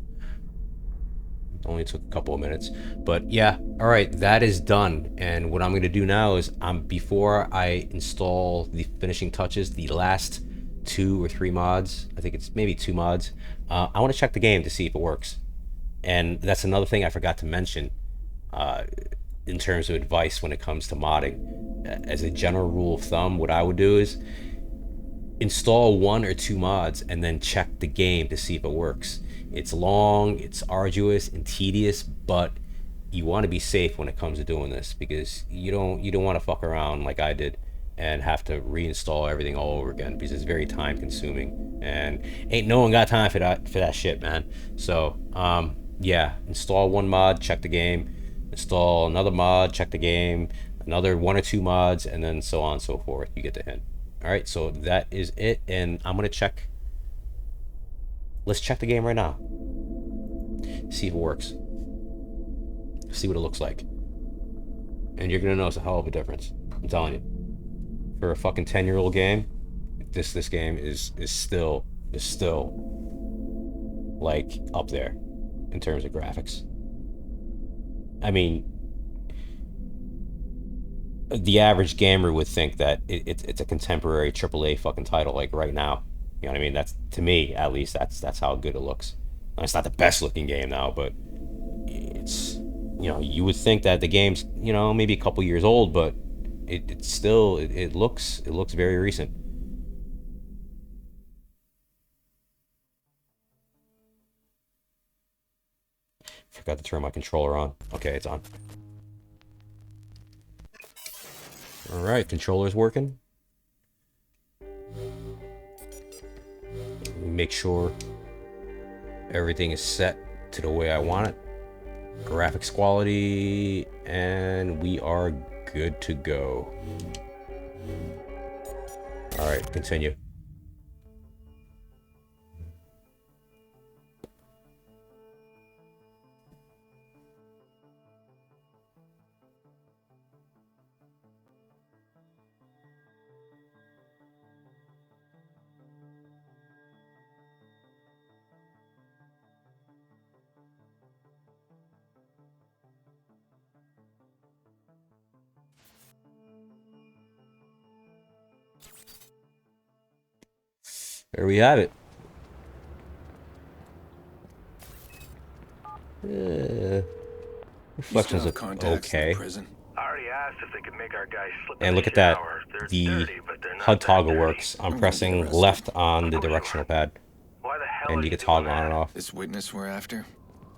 Only took a couple of minutes, but yeah. All right, that is done. And what I'm going to do now is, before I install the finishing touches, the last 2 or 3 mods, I think it's maybe 2 mods, I want to check the game to see if it works. And that's another thing I forgot to mention in terms of advice when it comes to modding. As a general rule of thumb, what I would do is install 1 or 2 mods and then check the game to see if it works. It's long, it's arduous and tedious, but you want to be safe when it comes to doing this, because you don't want to fuck around like I did and have to reinstall everything all over again, because it's very time consuming and ain't no one got time for that shit, man. So yeah, install 1 mod, check the game, install another mod, check the game, another 1 or 2 mods, and then so on and so forth. You get the hint. All right, so that is it, and I'm gonna check. Let's check the game right now. See if it works. See what it looks like. And you're gonna notice a hell of a difference. I'm telling you. For a fucking 10-year-old game, this game is still like up there in terms of graphics. I mean, the average gamer would think that it's a contemporary AAA fucking title, like right now. You know what I mean? That's, to me at least, that's how good it looks. Now, it's not the best looking game now, but it's, you know, you would think that the game's, you know, maybe a couple years old, but it's still, it looks very recent. Forgot to turn my controller on. Okay, it's on. All right, controller's working. Make sure everything is set to the way I want it. Graphics quality, and we are good to go. All right, continue. There we have it. You still Reflections have look contacts in the okay. prison? I already asked if they could make our guys slip And in look the at that. shower. They're The dirty, but they're not HUD that toggle dirty. works. I'm I'm gonna get pressing arrested. left on the Of course you directional are. pad. Why the hell And are you you can doing toggle on and that? off. This witness we're after,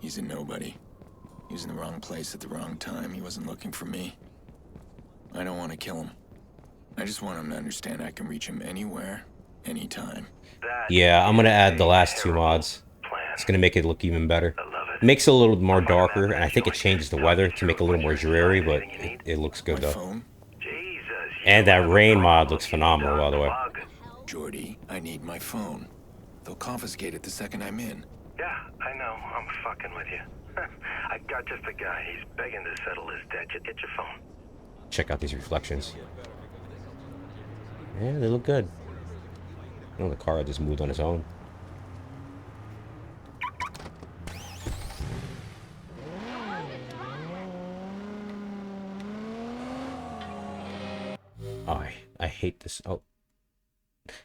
he's a nobody. He was in the wrong place at the wrong time. He wasn't looking for me. I don't want to kill him. I just want him to understand I can reach him anywhere, anytime. That Yeah, I'm gonna is add the a last two terrible mods. plan. It's gonna make it look even better. I love it. Makes it a little more I'll find a map darker, and I think it eventually. changes the Talk weather you to through make it a it little once more you're dreary, inside. but Anything you need? it looks good My though. phone? Jesus, you And don't that have a rain mod problem, looks you phenomenal, by the way. dog. Jordy, I need my phone. They'll confiscate it the second I'm in. Yeah, I know. I'm fucking with you. I got just a guy. He's begging to settle his debt. Just get your phone. Check out these reflections. Yeah, they look good. Oh, the car just moved on its own. Oh, I hate this. Oh,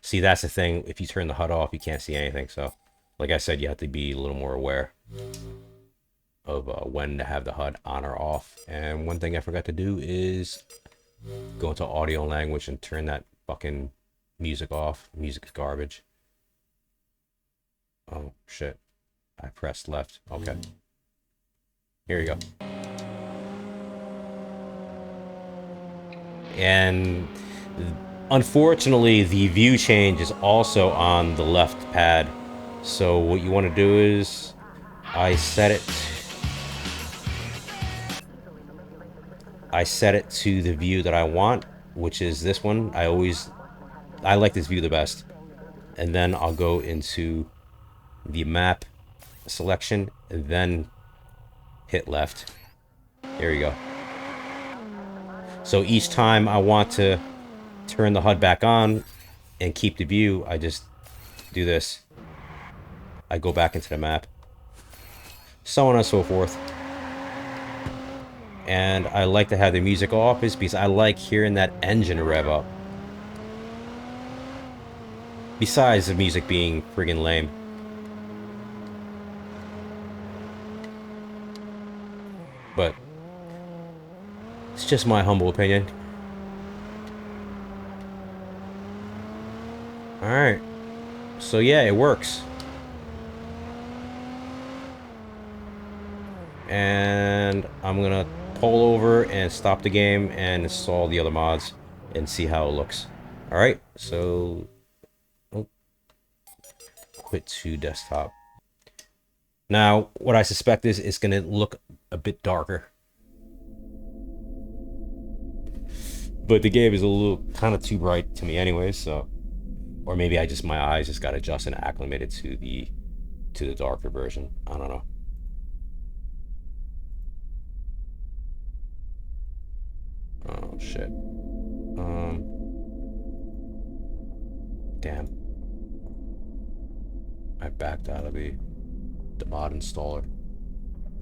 see, that's the thing. If you turn the HUD off, you can't see anything. So, like I said, you have to be a little more aware of when to have the HUD on or off. And one thing I forgot to do is go into audio and language and turn that fucking music off. Music is garbage. Oh, shit. I pressed left. Okay. Here you go. And unfortunately, the view change is also on the left pad. So what you want to do is I set it to the view that I want, which is this one. I like this view the best. And then I'll go into the map selection and then hit left. There you go. So each time I want to turn the HUD back on and keep the view, I just do this. I go back into the map. So on and so forth. And I like to have the music off is because I like hearing that engine rev up. Besides the music being friggin' lame. But it's just my humble opinion. Alright. So yeah, it works. And I'm gonna pull over and stop the game and install the other mods and see how it looks. Alright, so quit to desktop. Now, what I suspect is it's gonna look a bit darker. But the game is a little kind of too bright to me anyway, so or maybe my eyes just got adjusted and acclimated to the darker version. I don't know. Oh shit. Damn. I backed out of the mod installer.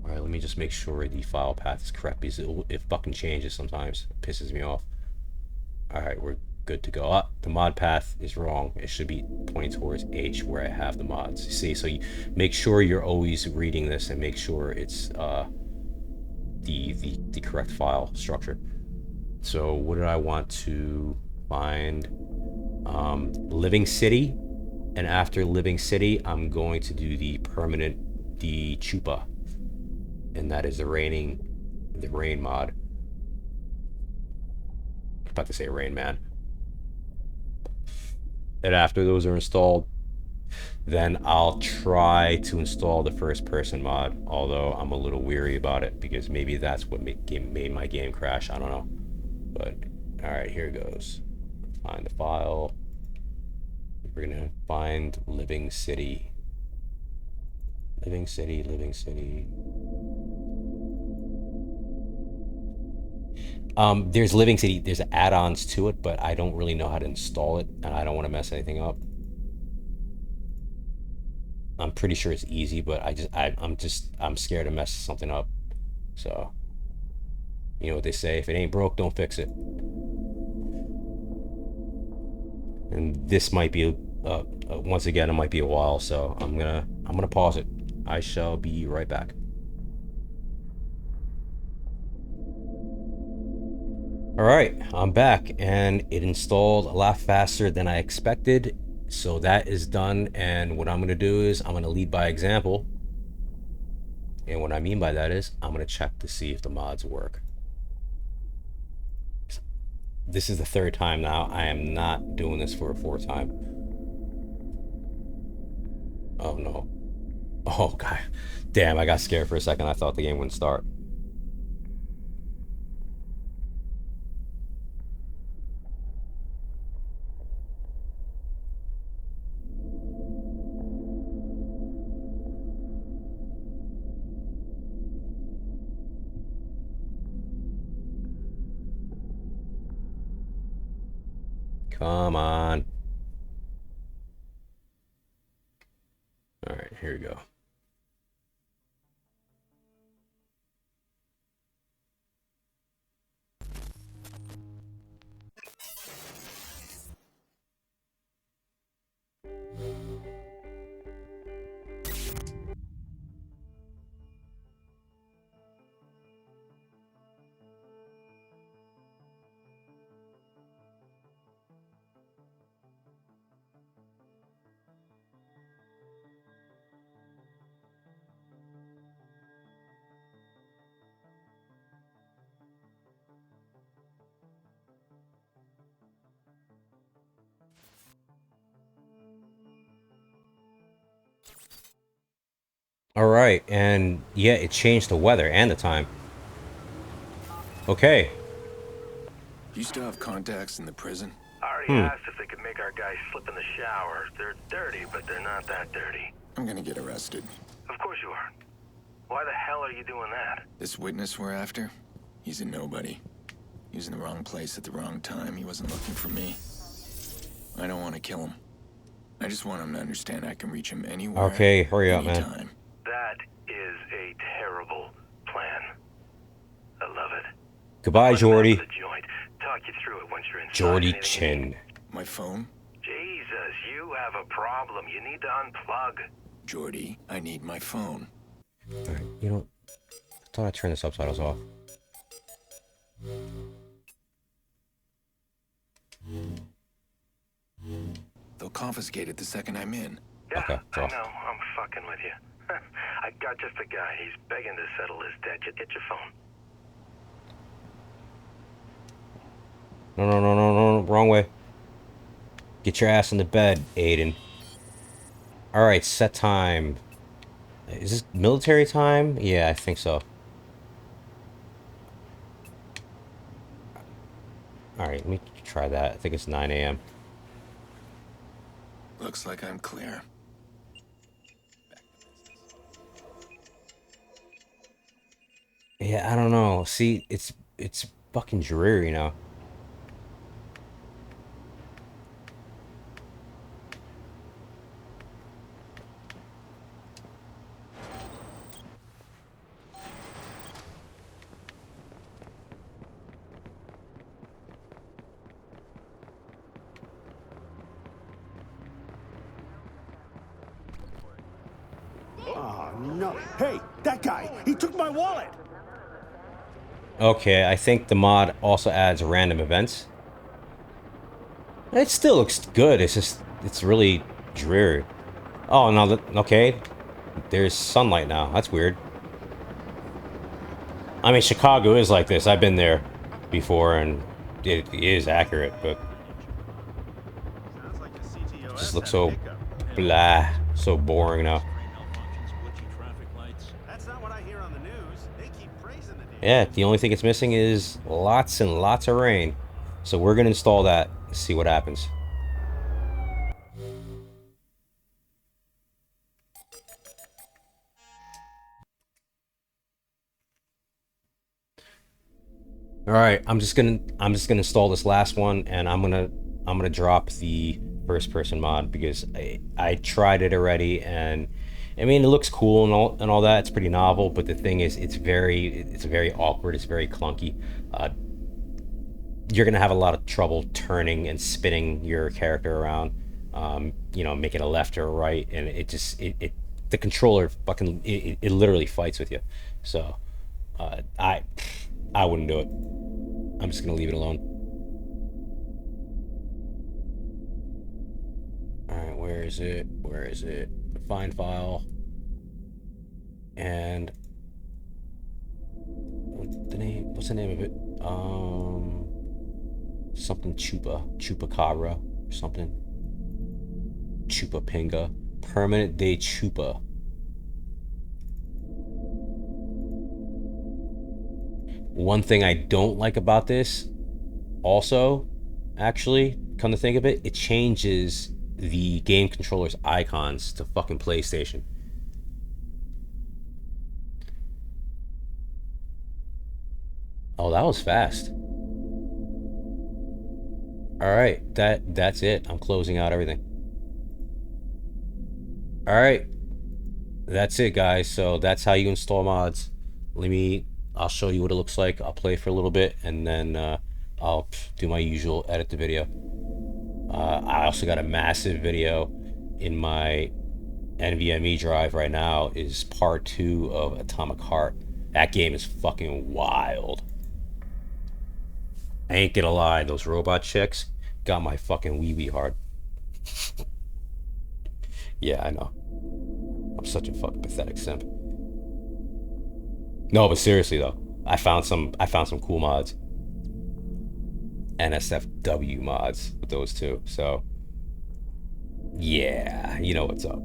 Alright, let me just make sure the file path is correct because it fucking changes sometimes. It pisses me off. Alright, we're good to go. The mod path is wrong. It should be pointing towards H where I have the mods. See, so you make sure you're always reading this and make sure it's the correct file structure. So what did I want to find? Living City, and after Living City, I'm going to do the permanent chupa, and that is the rain mod. I'm about to say Rain Man. And after those are installed, then I'll try to install the first person mod, although I'm a little weary about it because maybe that's what made my game crash. I don't know. But alright, here it goes. Find the file. We're gonna find Living City. Living City. There's Living City. There's add-ons to it, but I don't really know how to install it, and I don't want to mess anything up. I'm pretty sure it's easy, but I'm scared to mess something up. So, you know what they say, if it ain't broke, don't fix it. And this might be Once again, it might be a while, so I'm gonna pause it. I shall be right back. Alright, I'm back, and it installed a lot faster than I expected, so that is done. And what I'm going to do is I'm going to lead by example, and what I mean by that is I'm going to check to see if the mods work. This is the third time now. I am not doing this for a fourth time. Oh no. Oh god. Damn, I got scared for a second. I thought the game wouldn't start. Come on. All right, here we go. All right, and yeah, it changed the weather and the time. Okay. Do you still have contacts in the prison? I already asked if they could make our guys slip in the shower. They're dirty, but they're not that dirty. I'm gonna get arrested. Of course you are. Why the hell are you doing that? This witness we're after, he's a nobody. He was in the wrong place at the wrong time. He wasn't looking for me. I don't want to kill him. I just want him to understand I can reach him anywhere. Okay, hurry up, anytime. man. That is a terrible plan. I love it. Goodbye, Jordy. The joint. Talk you through it once you're inside. Jordy Chin. My phone? Jesus, you have a problem. You need to unplug. Jordy, I need my phone. Alright, you know, I thought I turned the subtitles off. They'll confiscate it the second I'm in. Yeah, Okay, I draw. know. I'm fucking with you. I got just the guy. He's begging to settle his debt. Get your phone. No, wrong way. Get your ass in the bed, Aiden. Alright, set time. Is this military time? Yeah, I think so. Alright, let me try that. I think it's 9 a.m. Looks like I'm clear. Yeah, I don't know. See, it's fucking dreary now. Oh, no. Hey, that guy! He took my wallet! Okay, I think the mod also adds random events. It still looks good. It's just, it's really dreary. Oh, no, okay. There's sunlight now. That's weird. I mean, Chicago is like this. I've been there before, and it is accurate, but it just looks so blah, so boring now. That's not what I hear on the news. They keep praising the damn. Yeah, the only thing it's missing is lots and lots of rain. So we're gonna install that and see what happens. All right, I'm just gonna install this last one, and I'm gonna drop the first person mod because I tried it already, and I mean, it looks cool and all that. It's pretty novel, but the thing is, it's very awkward. It's very clunky. You're gonna have a lot of trouble turning and spinning your character around. you know, make it a left or a right, and the controller fucking it literally fights with you. So I wouldn't do it. I'm just gonna leave it alone. All right, where is it? Where is it? Find file. And what's the name of it? Something Chupacabra or something. Chupapinga. Permanent day Chupa. One thing I don't like about this, also, actually, come to think of it, it changes the game controller's icons to fucking PlayStation. Oh, that was fast. All right, that's it. I'm closing out everything. All right, that's it, guys. So that's how you install mods. I'll show you what it looks like. I'll play for a little bit, and then I'll do my usual, edit the video. I also got a massive video in my NVMe drive right now. Is part 2 of Atomic Heart. That game is fucking wild. I ain't gonna lie, those robot chicks got my fucking wee hard. Yeah, I know. I'm such a fucking pathetic simp. No, but seriously though, I found some cool mods. NSFW mods with those two. So yeah, you know what's up.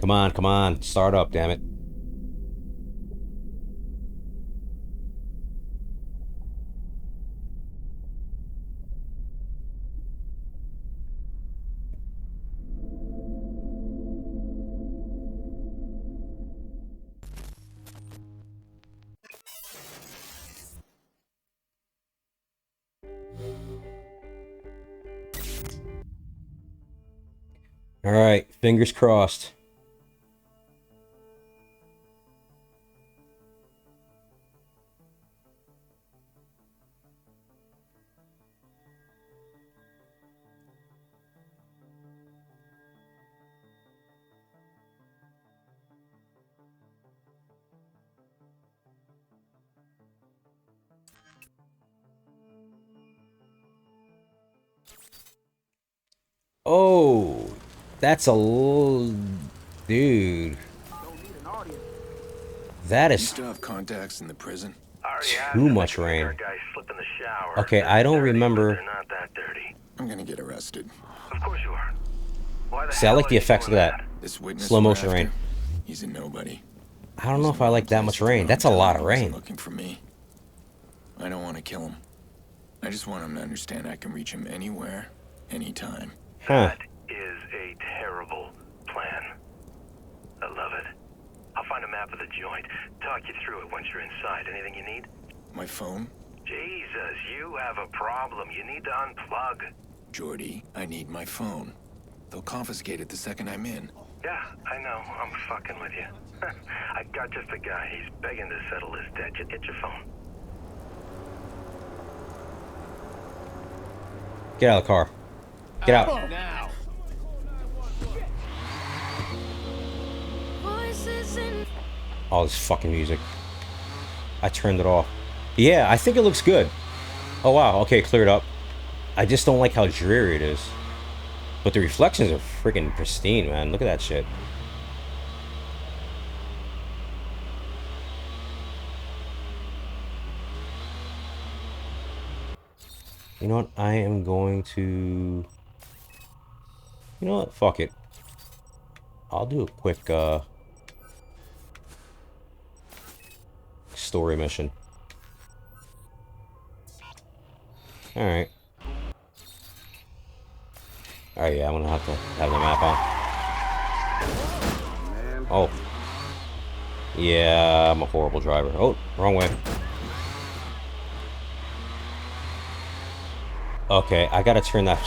Come on, start up, damn it. All right, fingers crossed. Oh, that's a little... Dude. That You is still have contacts in the prison? too much rain. Okay, I don't remember... They're not that dirty. I'm gonna get arrested. Of course you are. Why the See, I hell like are the you effects of doing that. This witness Slow we're motion after, rain. He's a nobody. I don't know if I like that much rain. That's a lot of rain. Looking for me. I don't want to kill him. I just want him to understand I can reach him anywhere, anytime. Huh. That is a terrible plan. I love it. I'll find a map of the joint. Talk you through it once you're inside. Anything you need? My phone? Jesus, you have a problem. You need to unplug. Jordy, I need my phone. They'll confiscate it the second I'm in. Yeah, I know. I'm fucking with you. I got just a guy. He's begging to settle his debt. Get your phone. Get out of the car. Get out. Now. All this fucking music. I turned it off. Yeah, I think it looks good. Oh wow, okay, cleared up. I just don't like how dreary it is. But the reflections are freaking pristine, man. Look at that shit. You know what? I am going to... You know what? Fuck it. I'll do a quick, story mission. Alright. Alright, yeah, I'm gonna have to have the map on. Oh. Yeah, I'm a horrible driver. Oh, wrong way. Okay, I gotta turn that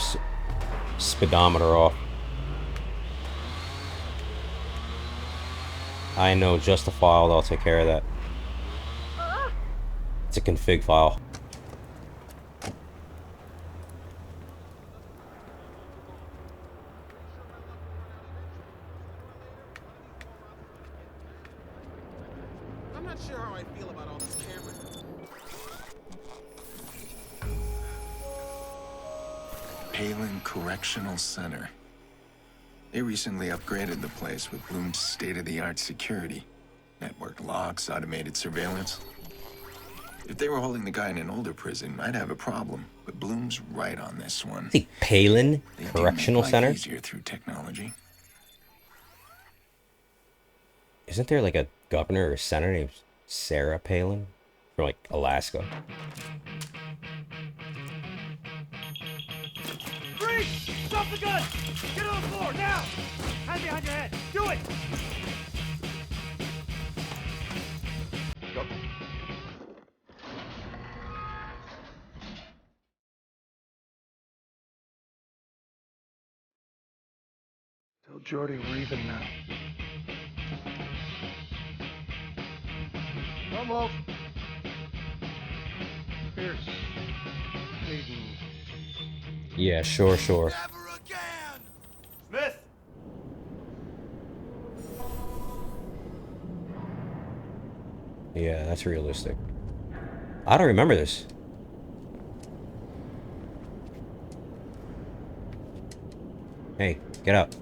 speedometer off. I know just a file that'll take care of that. It's a config file. Palin Correctional Center. They recently upgraded the place with Bloom's state-of-the-art security. Network locks, automated surveillance. If they were holding the guy in an older prison, I'd have a problem. But Bloom's right on this one. The Palin They do Correctional make life Center? easier through technology. Isn't there like a governor or senator named Sarah Palin from like Alaska? Freeze! Stop the gun! Get on the floor, now! Hand behind your head! Do it! Go. Tell Jordy we're even now. Don't move. Pierce. Hayden. Yeah, sure. Smith! Yeah, that's realistic. I don't remember this. Hey, get up.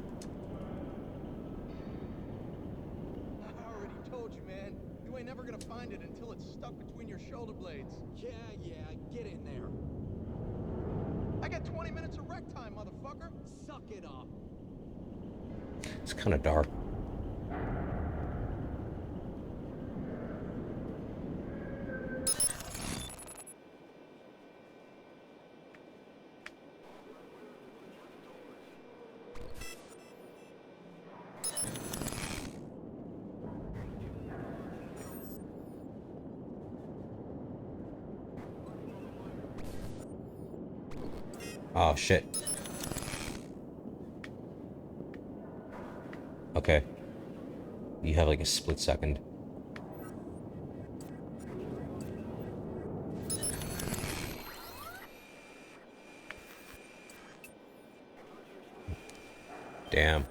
I already told you, man. You ain't never gonna find it until it's stuck between your shoulder blades. Yeah, get in there. I got 20 minutes of rec time, motherfucker. Suck it up. It's kind of dark. Oh, shit. Okay. You have like a split second. Damn.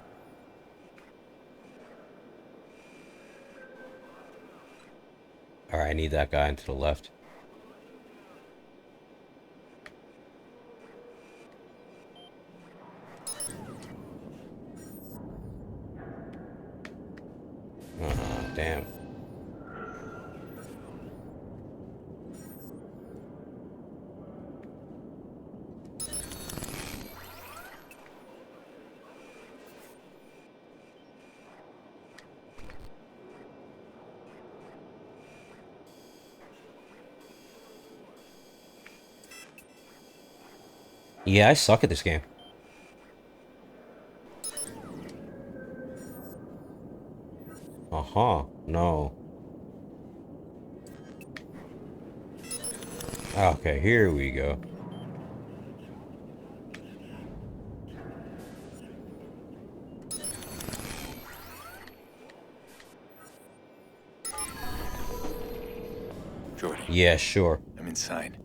Alright, I need that guy into the left. Damn. Yeah, I suck at this game. No. Okay, here we go. Jordy, Yeah, sure. I'm inside.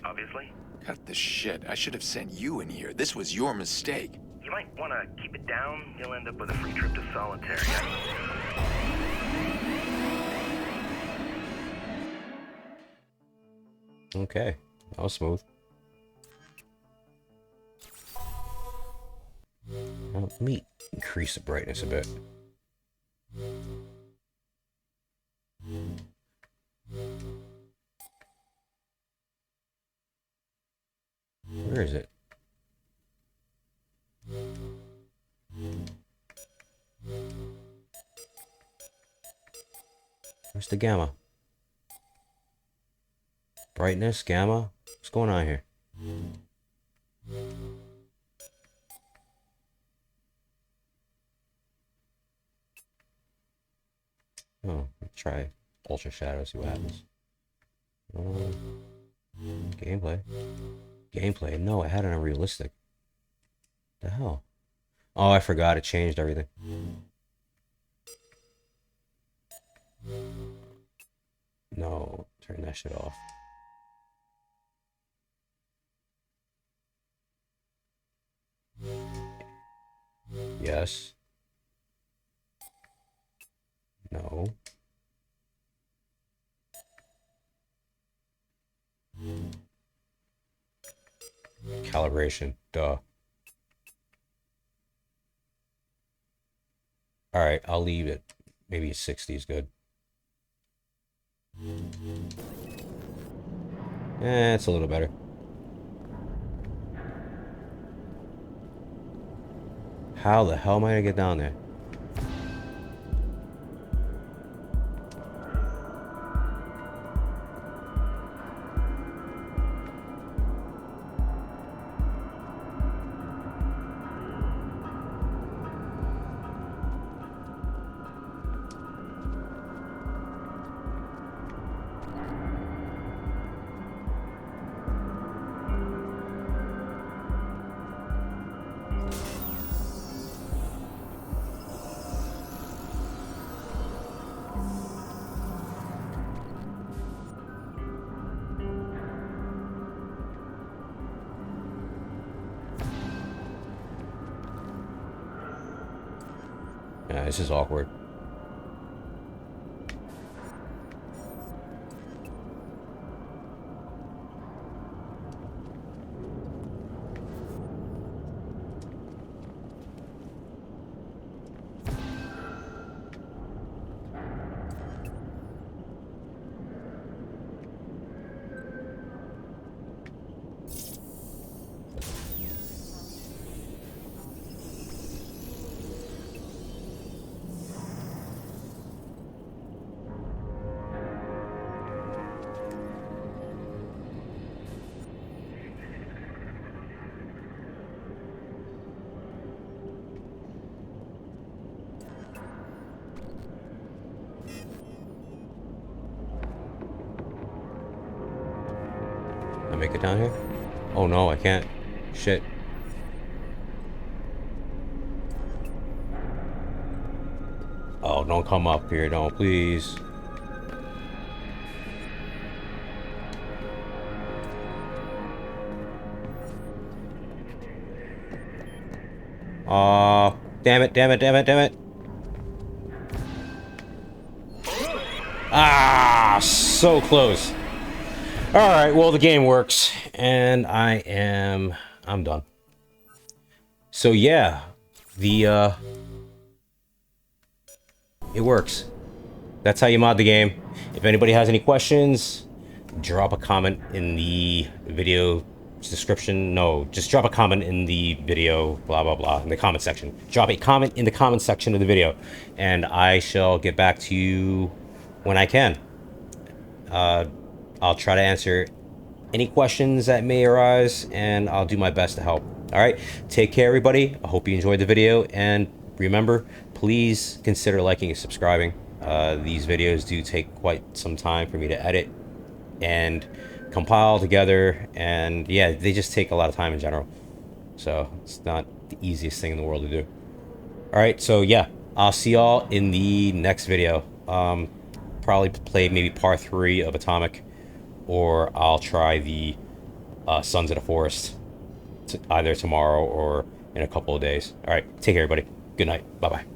Obviously. Cut the shit. I should have sent you in here. This was your mistake. You might want to keep it down. You'll end up with a free trip to solitary. Okay, that was smooth. Now, let me increase the brightness a bit. Where is it? Where's the gamma? Brightness, gamma? What's going on here? Oh, let's try ultra shadow, see what happens. Gameplay. Gameplay. No, I had it on realistic. The hell? Oh, I forgot. It changed everything. No, turn that shit off. Yes. No. calibration. Duh. Alright, I'll leave it. Maybe 60 is good. It's a little better. How the hell am I gonna get down there? Yeah, this is awkward. Can I make it down here? Oh no, I can't. Shit. Oh, don't come up here, don't, please. Damn it, damn it, damn it, damn it. Ah, so close. Alright, well, the game works, and I'm done. So yeah, it works. That's how you mod the game. If anybody has any questions, drop a comment in the video description. No, just drop a comment in the video, blah, blah, blah, in the comment section. Drop a comment in the comment section of the video, and I shall get back to you when I can. I'll try to answer any questions that may arise, and I'll do my best to help. All right, take care, everybody. I hope you enjoyed the video, and remember, please consider liking and subscribing. These videos do take quite some time for me to edit and compile together, and yeah, they just take a lot of time in general. So it's not the easiest thing in the world to do. All right, so yeah, I'll see y'all in the next video. Probably play maybe part 3 of Atomic, or I'll try the Sons of the Forest either tomorrow or in a couple of days. All right, take care, everybody. Good night. Bye-bye.